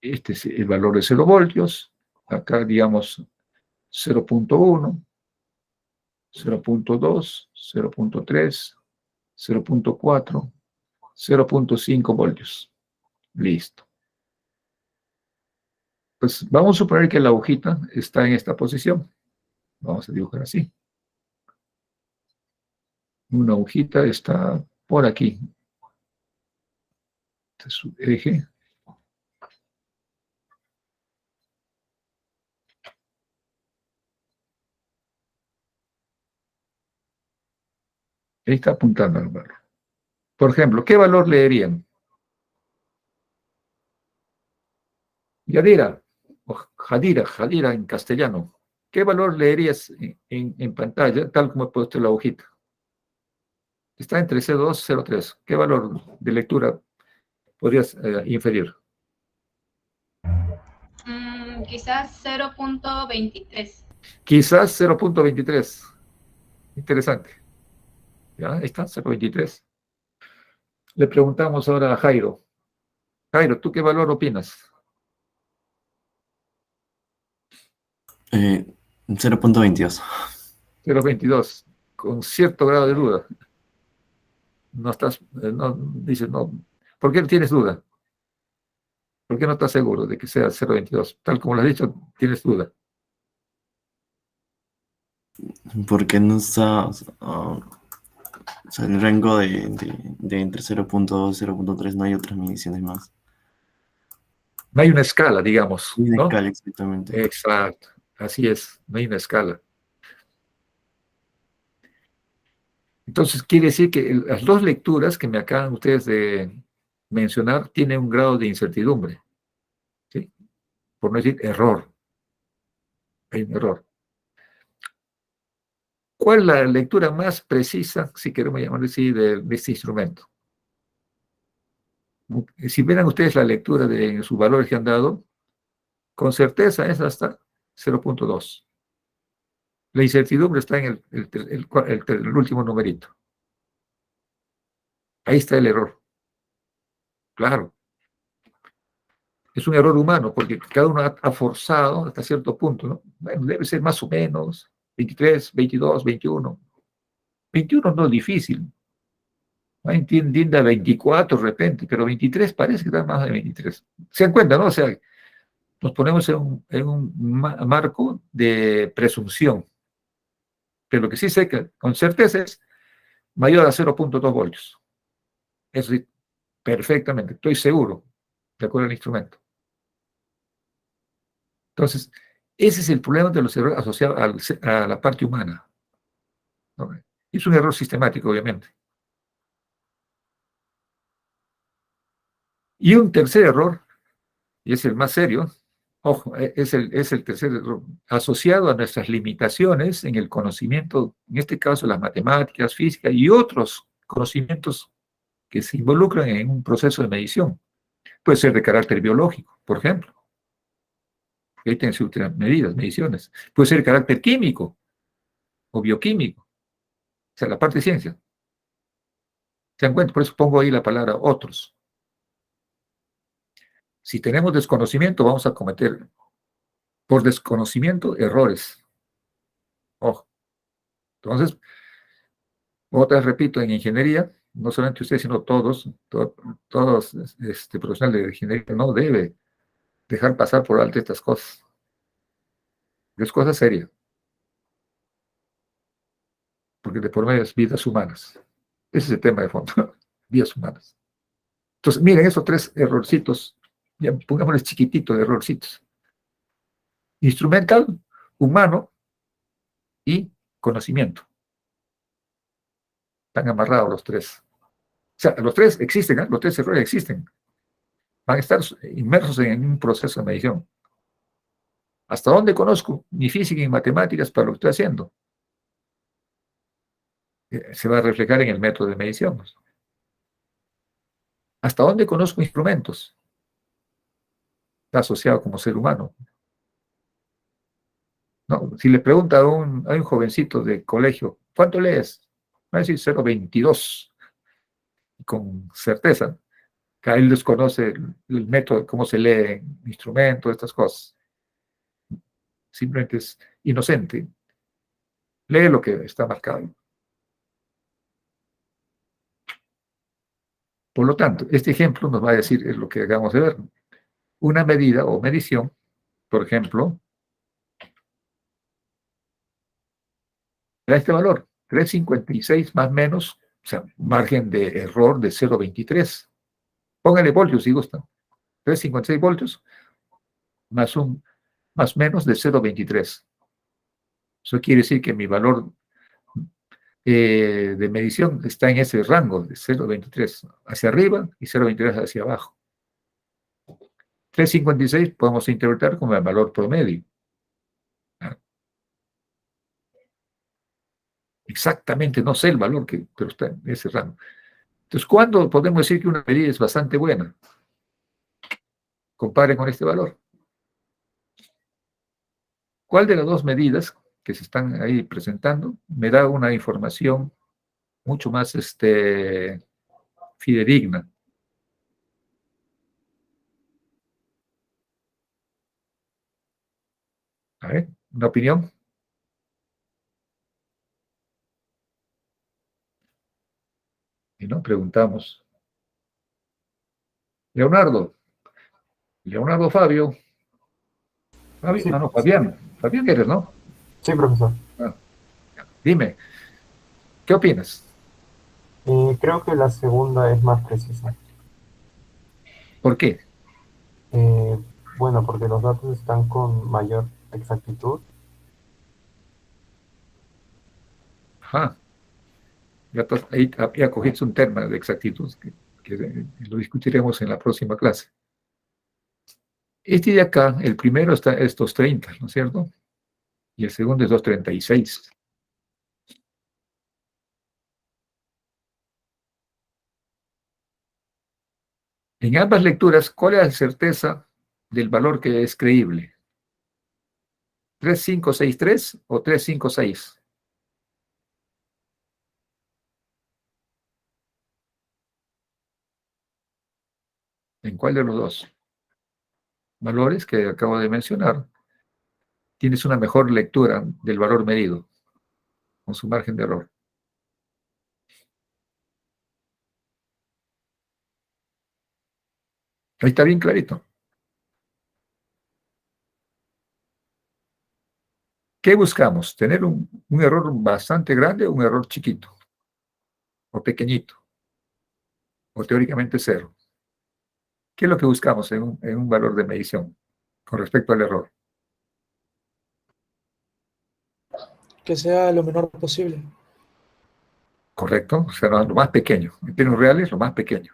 Este es el valor de 0 voltios. Acá, digamos, 0.1, 0.2, 0.3, 0.4, 0.5 voltios. Listo. Pues vamos a suponer que la agujita está en esta posición. Vamos a dibujar así. Una agujita está por aquí. Este es su eje. Ahí está apuntando al valor. Por ejemplo, ¿qué valor leerían? Yadira, o Jadira en castellano. ¿Qué valor leerías en pantalla, tal como he puesto la hojita? Está entre C2 y C3. ¿Qué valor de lectura podrías inferir? Quizás 0.23. Quizás 0.23. Interesante. ¿Ya? Ahí está, 0.23. Le preguntamos ahora a Jairo. Jairo, ¿tú qué valor opinas? 0.22. 0.22. Con cierto grado de duda. No estás, no, dices, no. ¿Por qué tienes duda? ¿Por qué no estás seguro de que sea 0.22? Tal como lo has dicho, tienes duda. Porque no está, o sea, el rango de entre 0.2 y 0.3 no hay otras mediciones más. No hay una escala, digamos, Hay una ¿no? escala, exactamente. Exacto, así es, no hay una escala. Entonces, quiere decir que las dos lecturas que me acaban ustedes de mencionar tienen un grado de incertidumbre, ¿sí? Por no decir error. Hay un error. ¿Cuál es la lectura más precisa, si queremos llamarlo así, de este instrumento? Si ven ustedes la lectura de sus valores que han dado, con certeza es hasta 0.2. La incertidumbre está en el último numerito. Ahí está el error. Claro. Es un error humano, porque cada uno ha forzado hasta cierto punto, ¿no? Bueno, debe ser más o menos 23, 22, 21. 21 no es difícil. Tiende a 24 de repente, pero 23 parece que da más de 23. ¿Se dan cuenta, no? O sea, nos ponemos en un marco de presunción. Pero lo que sí sé que con certeza es mayor a 0.2 voltios. Eso sí, perfectamente, estoy seguro, de acuerdo al instrumento. Entonces, ese es el problema de los errores asociados a la parte humana, ¿no? Es un error sistemático, obviamente. Y un tercer error, y es el más serio, ojo, es el tercer error, asociado a nuestras limitaciones en el conocimiento, en este caso las matemáticas, física y otros conocimientos que se involucran en un proceso de medición. Puede ser de carácter biológico, por ejemplo. Ahí tienen sus medidas, mediciones. Puede ser de carácter químico o bioquímico. O sea, la parte de ciencia. ¿Se dan cuenta? Por eso pongo ahí la palabra otros. Si tenemos desconocimiento, vamos a cometer, por desconocimiento, errores. Ojo. Entonces, otra vez repito, en ingeniería, no solamente usted, sino todos profesionales de ingeniería no debe dejar pasar por alto estas cosas. Es cosa seria. Porque de por medio es vidas humanas. Ese es el tema de fondo. Vidas humanas. Entonces, miren esos tres errorcitos. Ya pongámosles chiquitito de errorcitos. Instrumental, humano y conocimiento. Están amarrados los tres. O sea, los tres existen, ¿eh? Los tres errores existen. Van a estar inmersos en un proceso de medición. ¿Hasta dónde conozco ni física ni matemáticas para lo que estoy haciendo? Se va a reflejar en el método de medición. ¿Hasta dónde conozco instrumentos? Está asociado como ser humano. ¿No? Si le pregunta a un jovencito de colegio, ¿cuánto lees? Va a decir 0.22, con certeza. Que él desconoce el método, cómo se lee instrumentos, estas cosas. Simplemente es inocente. Lee lo que está marcado. Por lo tanto, este ejemplo nos va a decir es lo que acabamos de ver. Una medida o medición, por ejemplo, da este valor, 356 más menos, o sea, margen de error de 0.23. Póngale voltios si gustan. 356 voltios más menos de 0.23. Eso quiere decir que mi valor de medición está en ese rango de 0.23 hacia arriba y 0.23 hacia abajo. 356 podemos interpretar como el valor promedio. Exactamente, no sé el valor, pero está en ese rango. Entonces, ¿cuándo podemos decir que una medida es bastante buena? Compare con este valor. ¿Cuál de las dos medidas que se están ahí presentando me da una información mucho más fidedigna? A ver, ¿una opinión? Y no preguntamos. Leonardo Fabio. Fabio, Sí, no, Fabián. Fabián eres, ¿no? sí, profesor. Ah, dime, ¿qué opinas? Creo que la segunda es más precisa. ¿Por qué? Eh, bueno, porque los datos están con mayor exactitud. Ajá, ahí ya cogiste un tema de exactitud que lo discutiremos en la próxima clase. Este de acá, el primero es 230, ¿no es cierto? Y el segundo es 236. En ambas lecturas, ¿cuál es la certeza del valor que es creíble. 3563 o 356. ¿En cuál de los dos valores que acabo de mencionar tienes una mejor lectura del valor medido con su margen de error? Ahí está bien clarito. ¿Qué buscamos? ¿Tener un error bastante grande o un error chiquito? ¿O pequeñito? ¿O teóricamente cero? ¿Qué es lo que buscamos en un valor de medición con respecto al error? Que sea lo menor posible. ¿Correcto? O sea, lo más pequeño. En términos reales, lo más pequeño.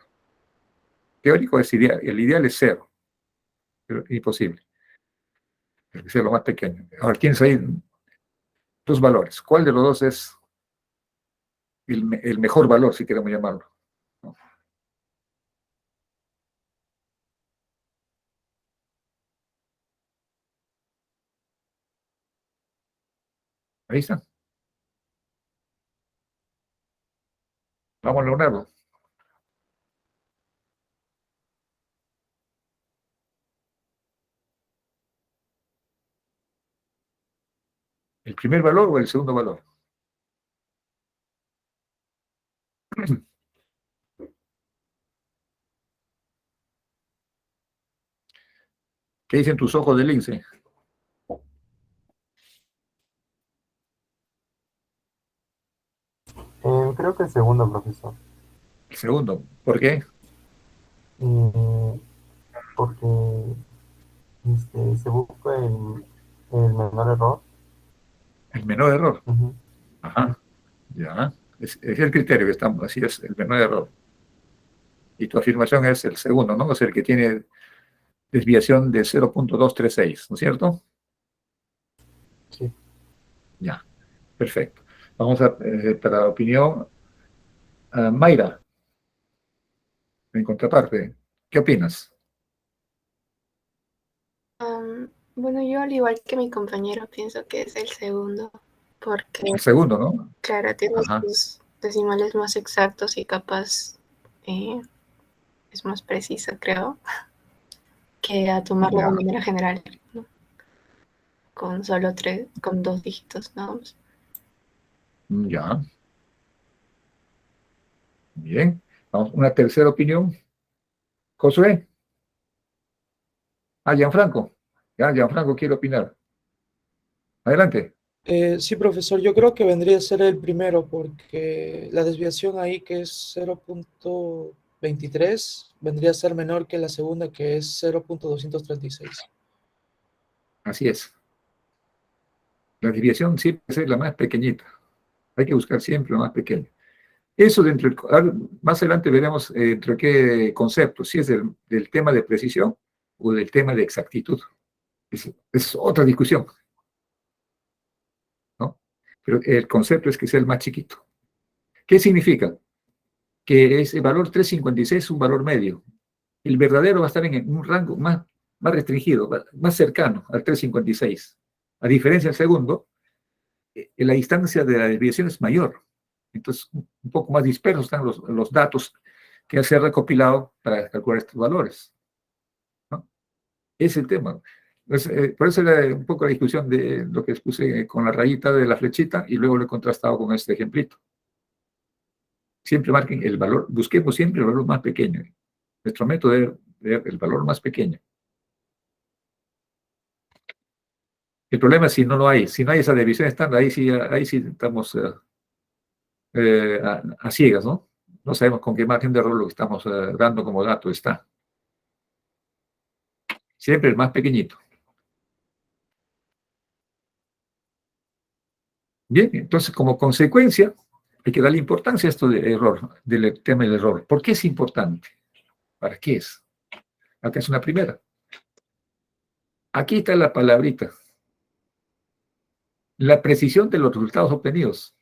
Teórico es ideal. El ideal es cero. Pero es imposible. Tiene que ser lo más pequeño. Ahora, tienes ahí dos valores. ¿Cuál de los dos es el mejor valor, si queremos llamarlo? ¿No? Ahí está. Vamos a lograrlo. ¿El primer valor o el segundo valor? ¿Qué dicen tus ojos de lince? Creo que el segundo, profesor. El segundo. ¿Por qué? Porque se busca el menor error. El menor error. Ujú. Ajá. Ya. Es el criterio que estamos, así es, el menor error. Y tu afirmación es el segundo, ¿no? Es el que tiene desviación de 0.236, ¿no es cierto? Sí. Ya, perfecto. Vamos para la opinión. Mayra, en contraparte, ¿qué opinas? Bueno, yo al igual que mi compañero pienso que es el segundo, porque El segundo, ¿no? claro, tiene Ajá. sus decimales más exactos y capaz es más precisa, creo, que a tomarlo Ya. de manera general, ¿no? Con solo con 2 dígitos nada más. Ya. Bien. Vamos, una tercera opinión. Josué. Gianfranco. Ya, Gianfranco quiere opinar. Adelante. Sí, profesor, yo creo que vendría a ser el primero porque la desviación ahí que es 0.23 vendría a ser menor que la segunda que es 0.236. Así es. La desviación siempre es la más pequeñita. Hay que buscar siempre lo más pequeño. Eso más adelante veremos entre qué conceptos, si es del tema de precisión o del tema de exactitud. Es otra discusión, ¿no? Pero el concepto es que sea el más chiquito. ¿Qué significa? Que ese valor 356 es un valor medio. El verdadero va a estar en un rango más restringido, más cercano al 356. A diferencia del segundo, la distancia de la desviación es mayor. Entonces, un poco más dispersos están los datos que se han recopilado para calcular estos valores, ¿no? Es el tema. Por eso era un poco la discusión de lo que expuse con la rayita de la flechita y luego lo he contrastado con este ejemplito. Siempre marquen el valor, busquemos siempre el valor más pequeño. Nuestro método es ver el valor más pequeño. El problema es si no lo hay, si no hay esa división estándar, ahí sí estamos a ciegas, ¿no? No sabemos con qué margen de error lo que estamos dando como dato está. Siempre el más pequeñito. Bien, entonces como consecuencia hay que darle importancia a esto del error, del tema del error. ¿Por qué es importante? ¿Para qué es? Acá es una primera. Aquí está la palabrita. La precisión de los resultados obtenidos.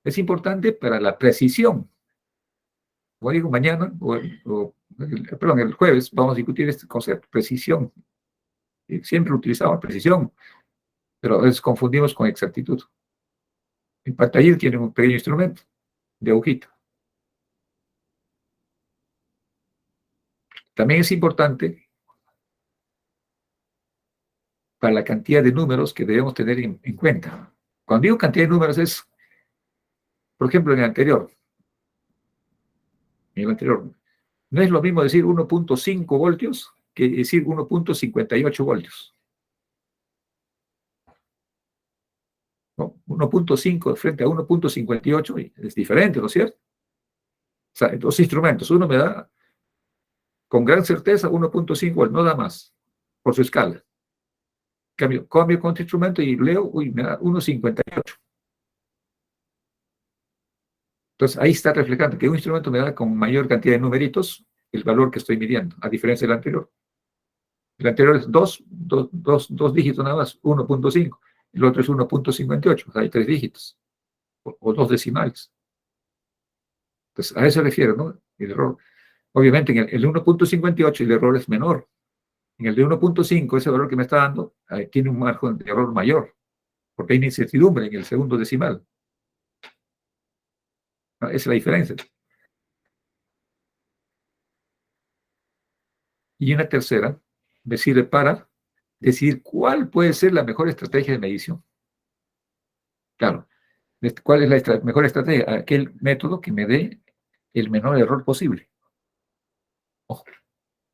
Es importante para la precisión. Como digo, mañana, perdón, el jueves vamos a discutir este concepto, precisión Y siempre utilizamos precisión, pero a veces confundimos con exactitud. En pantalla tiene un pequeño instrumento de agujita. También es importante para la cantidad de números que debemos tener en cuenta. Cuando digo cantidad de números es, por ejemplo, en el anterior, no es lo mismo decir 1.5 voltios que decir 1.58 voltios. ¿No? 1.5 frente a 1.58 es diferente, ¿no es cierto? O sea, dos instrumentos, uno me da con gran certeza 1.5, no da más, por su escala. Cambio con otro instrumento y leo, uy, me da 1.58. Entonces, ahí está reflejando que un instrumento me da con mayor cantidad de numeritos el valor que estoy midiendo, a diferencia del anterior. El anterior es dos dígitos nada más, 1.5. El otro es 1.58, o sea, hay 3 dígitos, o 2 decimales. Entonces, a eso se refiere, ¿no? El error. Obviamente, en el 1.58 el error es menor. En el de 1.5, ese valor que me está dando, tiene un margen de error mayor, porque hay una incertidumbre en el segundo decimal. ¿No? Esa es la diferencia. Y una tercera me sirve para decidir cuál puede ser la mejor estrategia de medición. Claro, ¿cuál es la mejor estrategia? Aquel método que me dé el menor error posible. Ojo,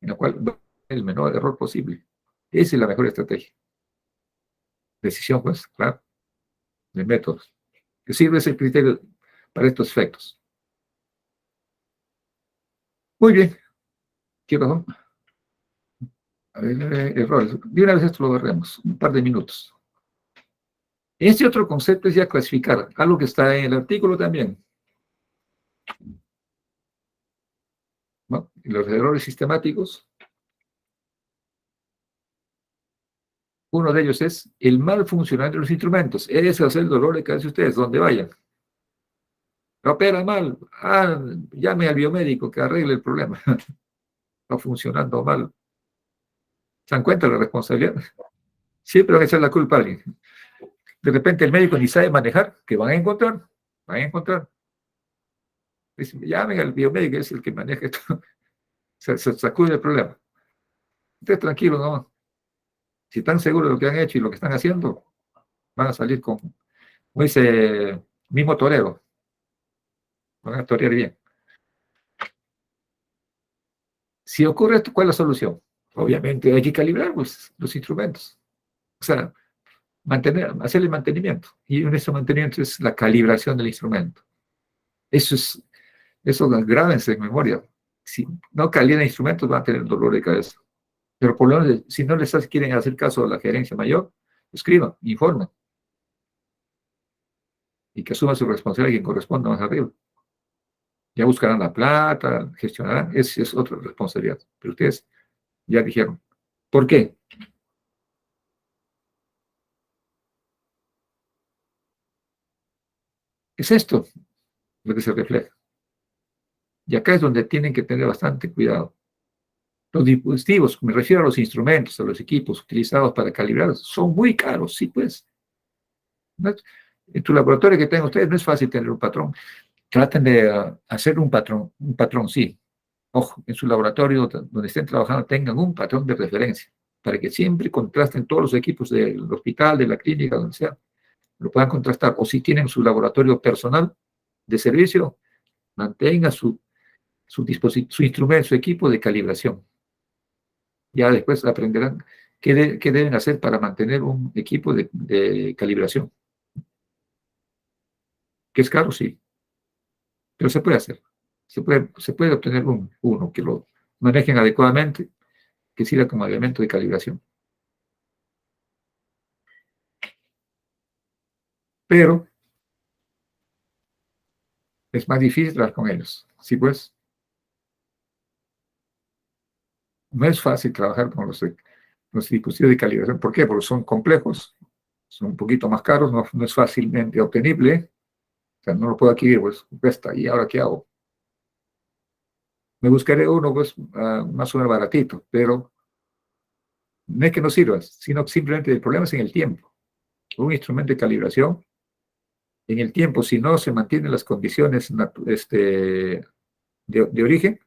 en la cual el menor error posible. Esa es la mejor estrategia. Decisión, pues, claro, de métodos. Que sirve ese criterio para estos efectos. Muy bien. ¿Qué razón? A ver, errores. De una vez esto lo veremos. Un par de minutos. Este otro concepto es ya clasificar algo que está en el artículo también. ¿No? Los errores sistemáticos. Uno de ellos es el mal funcionamiento de los instrumentos. Ese es el dolor de cabeza de ustedes, donde vayan. Opera mal. Llame al biomédico que arregle el problema. Está funcionando mal. ¿Se dan cuenta de la responsabilidad? Siempre van a echar la culpa a alguien. De repente el médico ni sabe manejar, que van a encontrar. Van a encontrar. Dicen, llamen al biomédico, es el que maneja esto. Se sacude el problema. Ustedes tranquilos, ¿no? Si están seguros de lo que han hecho y lo que están haciendo, van a salir con, como dice, mismo torero. Van a torear bien. Si ocurre esto, ¿cuál es la solución? Obviamente hay que calibrar pues, los instrumentos. O sea, hacerle mantenimiento. Y en ese mantenimiento es la calibración del instrumento. Eso grábense en memoria. Si no calibran instrumentos, van a tener dolor de cabeza. Pero por lo menos, si no les quieren hacer caso a la gerencia mayor, escriban, informen. Y que asuman su responsabilidad quien corresponda más arriba. Ya buscarán la plata, gestionarán, esa es otra responsabilidad. Pero ustedes ya dijeron. ¿Por qué? Es esto lo que se refleja. Y acá es donde tienen que tener bastante cuidado. Los dispositivos, me refiero a los instrumentos, a los equipos utilizados para calibrar, son muy caros, sí pues. En tu laboratorio que tengan ustedes no es fácil tener un patrón. Traten de hacer un patrón, sí. Ojo, en su laboratorio donde estén trabajando tengan un patrón de referencia, para que siempre contrasten todos los equipos del hospital, de la clínica, donde sea, lo puedan contrastar. O si tienen su laboratorio personal de servicio, mantenga su instrumento, su equipo de calibración. Ya después aprenderán qué deben hacer para mantener un equipo de calibración. ¿Que es caro? Sí. Pero se puede hacer. Se puede obtener uno que lo manejen adecuadamente, que sirva como elemento de calibración. Pero es más difícil trabajar con ellos. Sí, pues. No es fácil trabajar con los dispositivos de calibración. ¿Por qué? Porque son complejos, son un poquito más caros, no es fácilmente obtenible. O sea, no lo puedo adquirir, pues cuesta. ¿Y ahora qué hago? Me buscaré uno, pues, más o menos baratito, pero no es que no sirva, sino simplemente el problema es en el tiempo. Un instrumento de calibración, en el tiempo, si no se mantienen las condiciones de origen,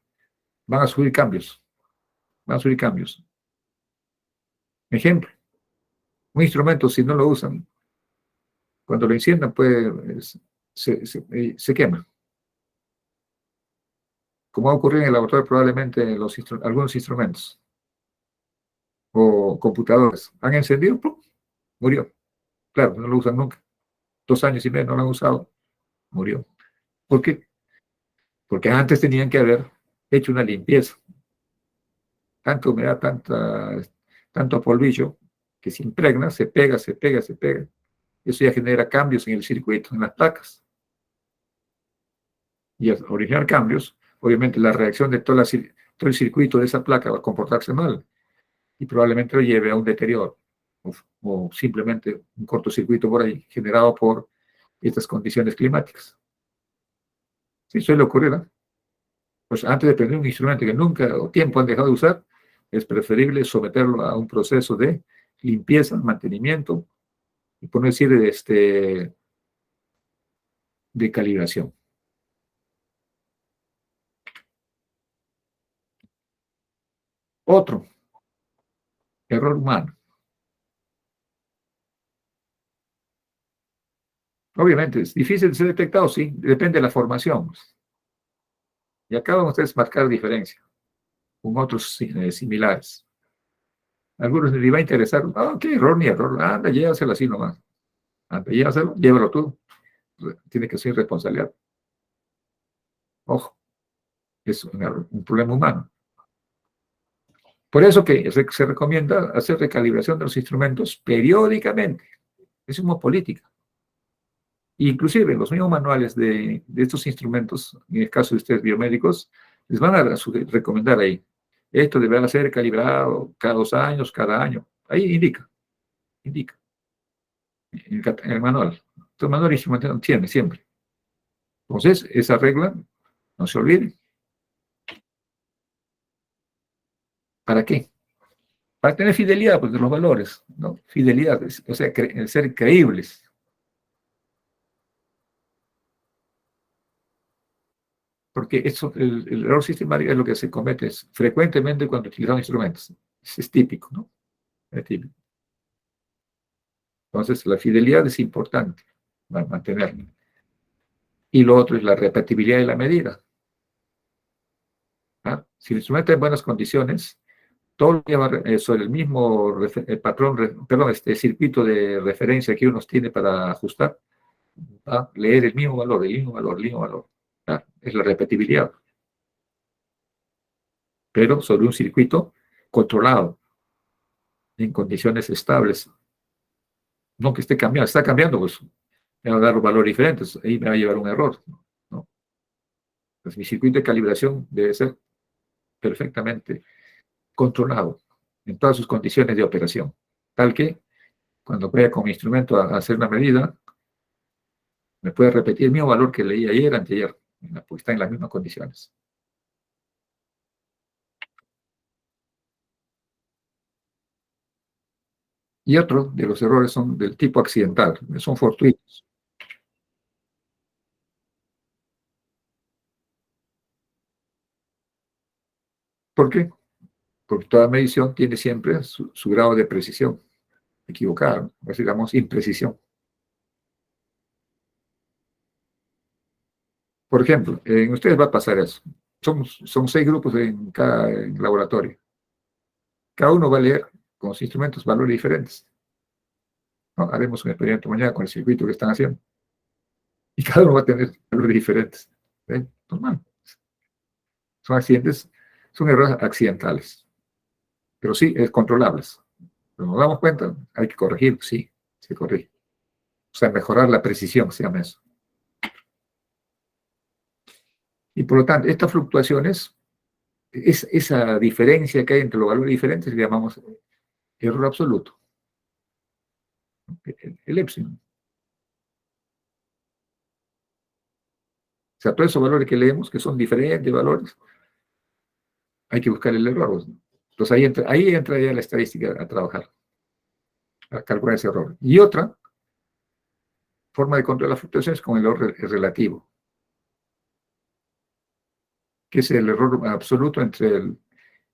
van a subir cambios. Van a subir cambios. Ejemplo, un instrumento, si no lo usan, cuando lo enciendan, se quema. Como va a ocurrir en el laboratorio probablemente en algunos instrumentos o computadores. Han encendido, ¡pum!, murió. Claro, no lo usan nunca. 2 años y medio no lo han usado, murió. ¿Por qué? Porque antes tenían que haber hecho una limpieza. Tanta humedad, tanto polvillo, que se impregna, se pega, se pega, se pega. Eso ya genera cambios en el circuito, en las placas. Y al originar cambios, obviamente la reacción de todo el circuito de esa placa va a comportarse mal y probablemente lo lleve a un deterioro o simplemente un cortocircuito por ahí generado por estas condiciones climáticas. Sí, suele ocurrir, ¿no? Pues antes de prender un instrumento que nunca o tiempo han dejado de usar, es preferible someterlo a un proceso de limpieza, mantenimiento y por no decir de calibración. Otro, error humano. Obviamente, es difícil de ser detectado, sí, depende de la formación. Y acá van ustedes a marcar diferencia con otros similares. A algunos les va a interesar, qué error ni error, anda, llévaselo así nomás. Anda, llévalo tú. Tiene que ser responsabilidad. Ojo, es un problema humano. Por eso que se recomienda hacer recalibración de los instrumentos periódicamente. Es una política. Inclusive los mismos manuales de estos instrumentos, en el caso de ustedes biomédicos, les van a recomendar ahí. Esto deberá ser calibrado cada 2 años, cada año. Ahí indica. En el manual. El manual instrumental tiene siempre. Entonces, esa regla, no se olviden. ¿Para qué? Para tener fidelidad, pues, de los valores, ¿no? Fidelidad, o sea, ser creíbles. Porque el error sistemático es lo que se comete frecuentemente cuando utilizamos instrumentos. Es típico, ¿no? Es típico. Entonces, la fidelidad es importante mantenerla. Y lo otro es la repetibilidad de la medida. ¿Ah? Si el instrumento está en buenas condiciones, todo lo lleva sobre el mismo circuito de referencia que uno tiene para ajustar, va a leer el mismo valor, el mismo valor, el mismo valor. ¿Ah? Es la repetibilidad. Pero sobre un circuito controlado, en condiciones estables. No que esté cambiando, está cambiando, pues me va a dar valores diferentes, ahí me va a llevar un error, ¿no? Entonces, mi circuito de calibración debe ser perfectamente controlado en todas sus condiciones de operación, tal que cuando vaya con mi instrumento a hacer una medida, me puede repetir el mismo valor que leí ayer, anteayer, pues está en las mismas condiciones. Y otro de los errores son del tipo accidental, son fortuitos. ¿Por qué? Porque toda medición tiene siempre su grado de precisión equivocada, ¿no? Digamos imprecisión. Por ejemplo, en ustedes va a pasar eso. Son 6 grupos en cada laboratorio. Cada uno va a leer con sus instrumentos valores diferentes, ¿no? Haremos un experimento mañana con el circuito que están haciendo. Y cada uno va a tener valores diferentes. ¿Ven? Normal. Son accidentes, son errores accidentales. Pero sí, es controlables. Pero nos damos cuenta, hay que corregir, sí, se corrige. O sea, mejorar la precisión, se llama eso. Y por lo tanto, estas fluctuaciones, esa diferencia que hay entre los valores diferentes, le llamamos error absoluto. El epsilon. O sea, todos esos valores que leemos, que son diferentes valores, hay que buscar el error. Entonces ahí entra ya la estadística a trabajar, a calcular ese error. Y otra forma de controlar las fluctuaciones con el error relativo, que es el error absoluto entre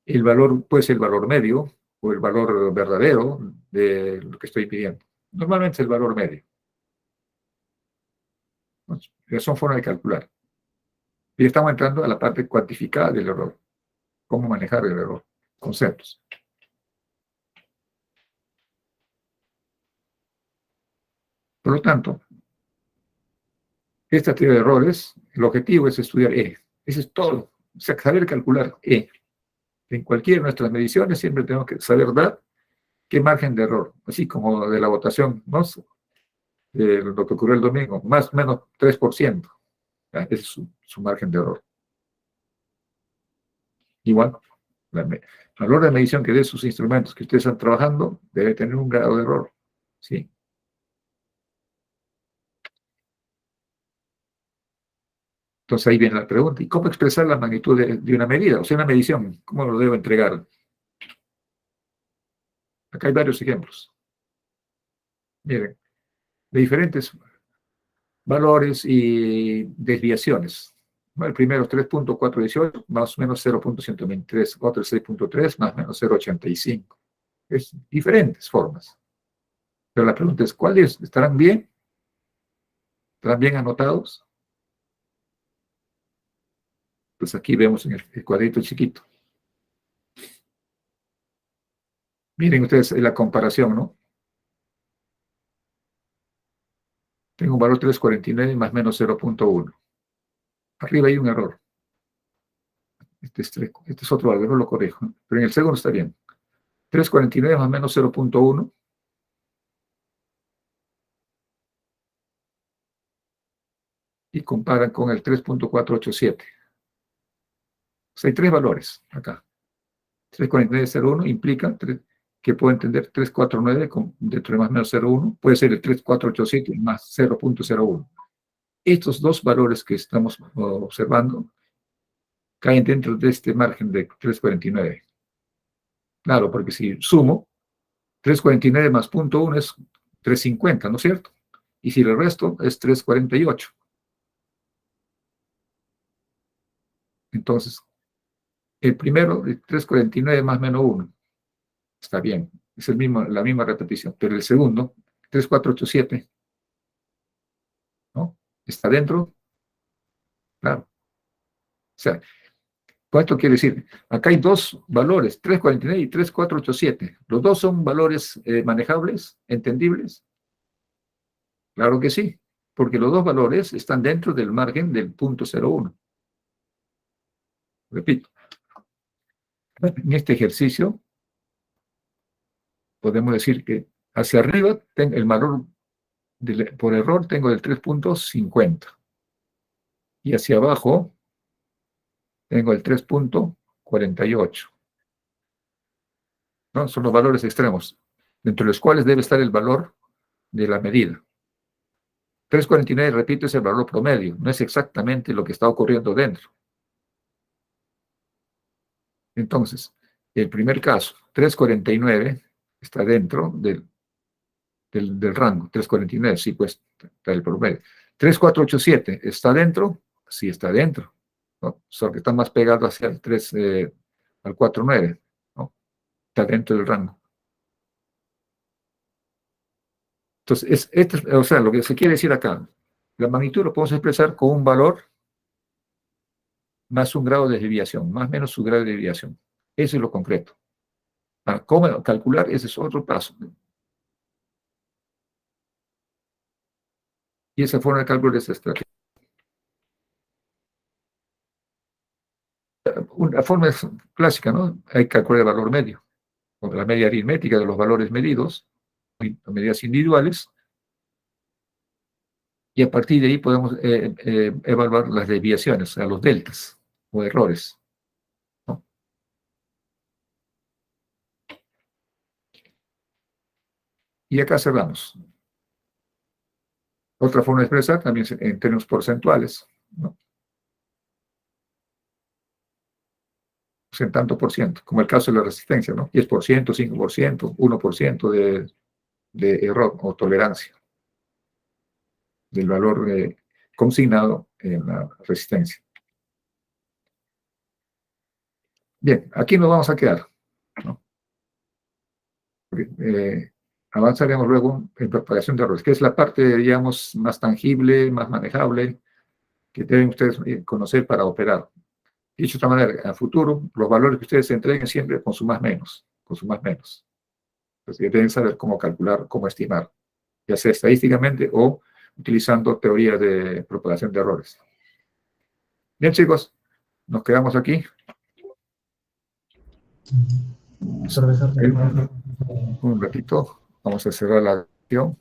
el valor, puede ser el valor medio o el valor verdadero de lo que estoy pidiendo. Normalmente es el valor medio. Son formas de calcular. Y estamos entrando a la parte cuantificada del error. Cómo manejar el error. Conceptos. Por lo tanto, esta teoría de errores, el objetivo es estudiar E. Eso es todo. O sea, saber calcular E. En cualquiera de nuestras mediciones siempre tenemos que saber dar qué margen de error. Así como de la votación, ¿no? De lo que ocurrió el domingo, más o menos 3%. Ese es su margen de error. Igual, a la hora de medición que dé sus instrumentos que ustedes están trabajando, debe tener un grado de error. ¿Sí? Entonces ahí viene la pregunta, ¿y cómo expresar la magnitud de una medida? O sea, una medición, ¿cómo lo debo entregar? Acá hay varios ejemplos. Miren, de diferentes valores y desviaciones. El primero 3.418 más o menos 0.123, otro 6.3 más o menos 0.85. Es diferentes formas. Pero la pregunta es, ¿cuáles estarán bien? ¿Estarán bien anotados? Pues aquí vemos en el cuadrito chiquito. Miren ustedes la comparación, ¿no? Tengo un valor 349 más o menos 0.1. Arriba hay un error. Este es otro valor, no lo corrijo. Pero en el segundo está bien. 349 más o menos 0.1. Y comparan con el 3.487. O sea, hay tres valores acá. 349.01 implica que puedo entender 349 dentro de más o menos 0.1. Puede ser el 3.487 más 0.01. Estos dos valores que estamos observando caen dentro de este margen de 349. Claro, porque si sumo, 349 más 0.1 es 350, ¿no es cierto? Y si el resto es 348. Entonces, el primero, 349 más menos 1, está bien, es la misma repetición. Pero el segundo, 3487, ¿no? ¿Está dentro? Claro. O sea, ¿cuánto quiere decir? Acá hay dos valores, 349 y 3487. ¿Los dos son valores manejables, entendibles? Claro que sí, porque los dos valores están dentro del margen del 0.01. Repito, en este ejercicio podemos decir que hacia arriba tengo el valor por error tengo el 3.50 y hacia abajo tengo el 3.48. ¿No? Son los valores extremos, dentro de los cuales debe estar el valor de la medida. 3.49, repito, es el valor promedio, no es exactamente lo que está ocurriendo dentro. Entonces, el primer caso, 3.49, está dentro del rango. 3.49, sí, pues, está el promedio. 3.487, ¿está dentro? Sí, está dentro, ¿no? Solo que está más pegado hacia el 3, al 4.9, ¿no? Está dentro del rango. Entonces, o sea, lo que se quiere decir acá, la magnitud lo podemos expresar con un valor más un grado de desviación, más o menos su grado de desviación. Eso es lo concreto. ¿Cómo calcular? Ese es otro paso. Y esa forma de cálculo es estratégica. Una forma clásica, ¿no? Hay que calcular el valor medio, o la media aritmética de los valores medidos, medidas individuales, y a partir de ahí podemos evaluar las desviaciones, o sea, los deltas, o errores, ¿no? Y acá cerramos. Otra forma de expresar también en términos porcentuales, ¿no? en tanto por ciento, como el caso de la resistencia, ¿no? 10%, 5%, 1% de error o tolerancia del valor consignado en la resistencia. Bien, aquí nos vamos a quedar, ¿no? Avanzaremos luego en propagación de errores, que es la parte, digamos, más tangible, más manejable, que deben ustedes conocer para operar. Dicho de otra manera, a futuro, los valores que ustedes se entreguen siempre con su más menos, con su más menos. Entonces, deben saber cómo calcular, cómo estimar, ya sea estadísticamente o utilizando teorías de propagación de errores. Bien, chicos, nos quedamos aquí. Profesor, Un ratito, vamos a cerrar la sesión.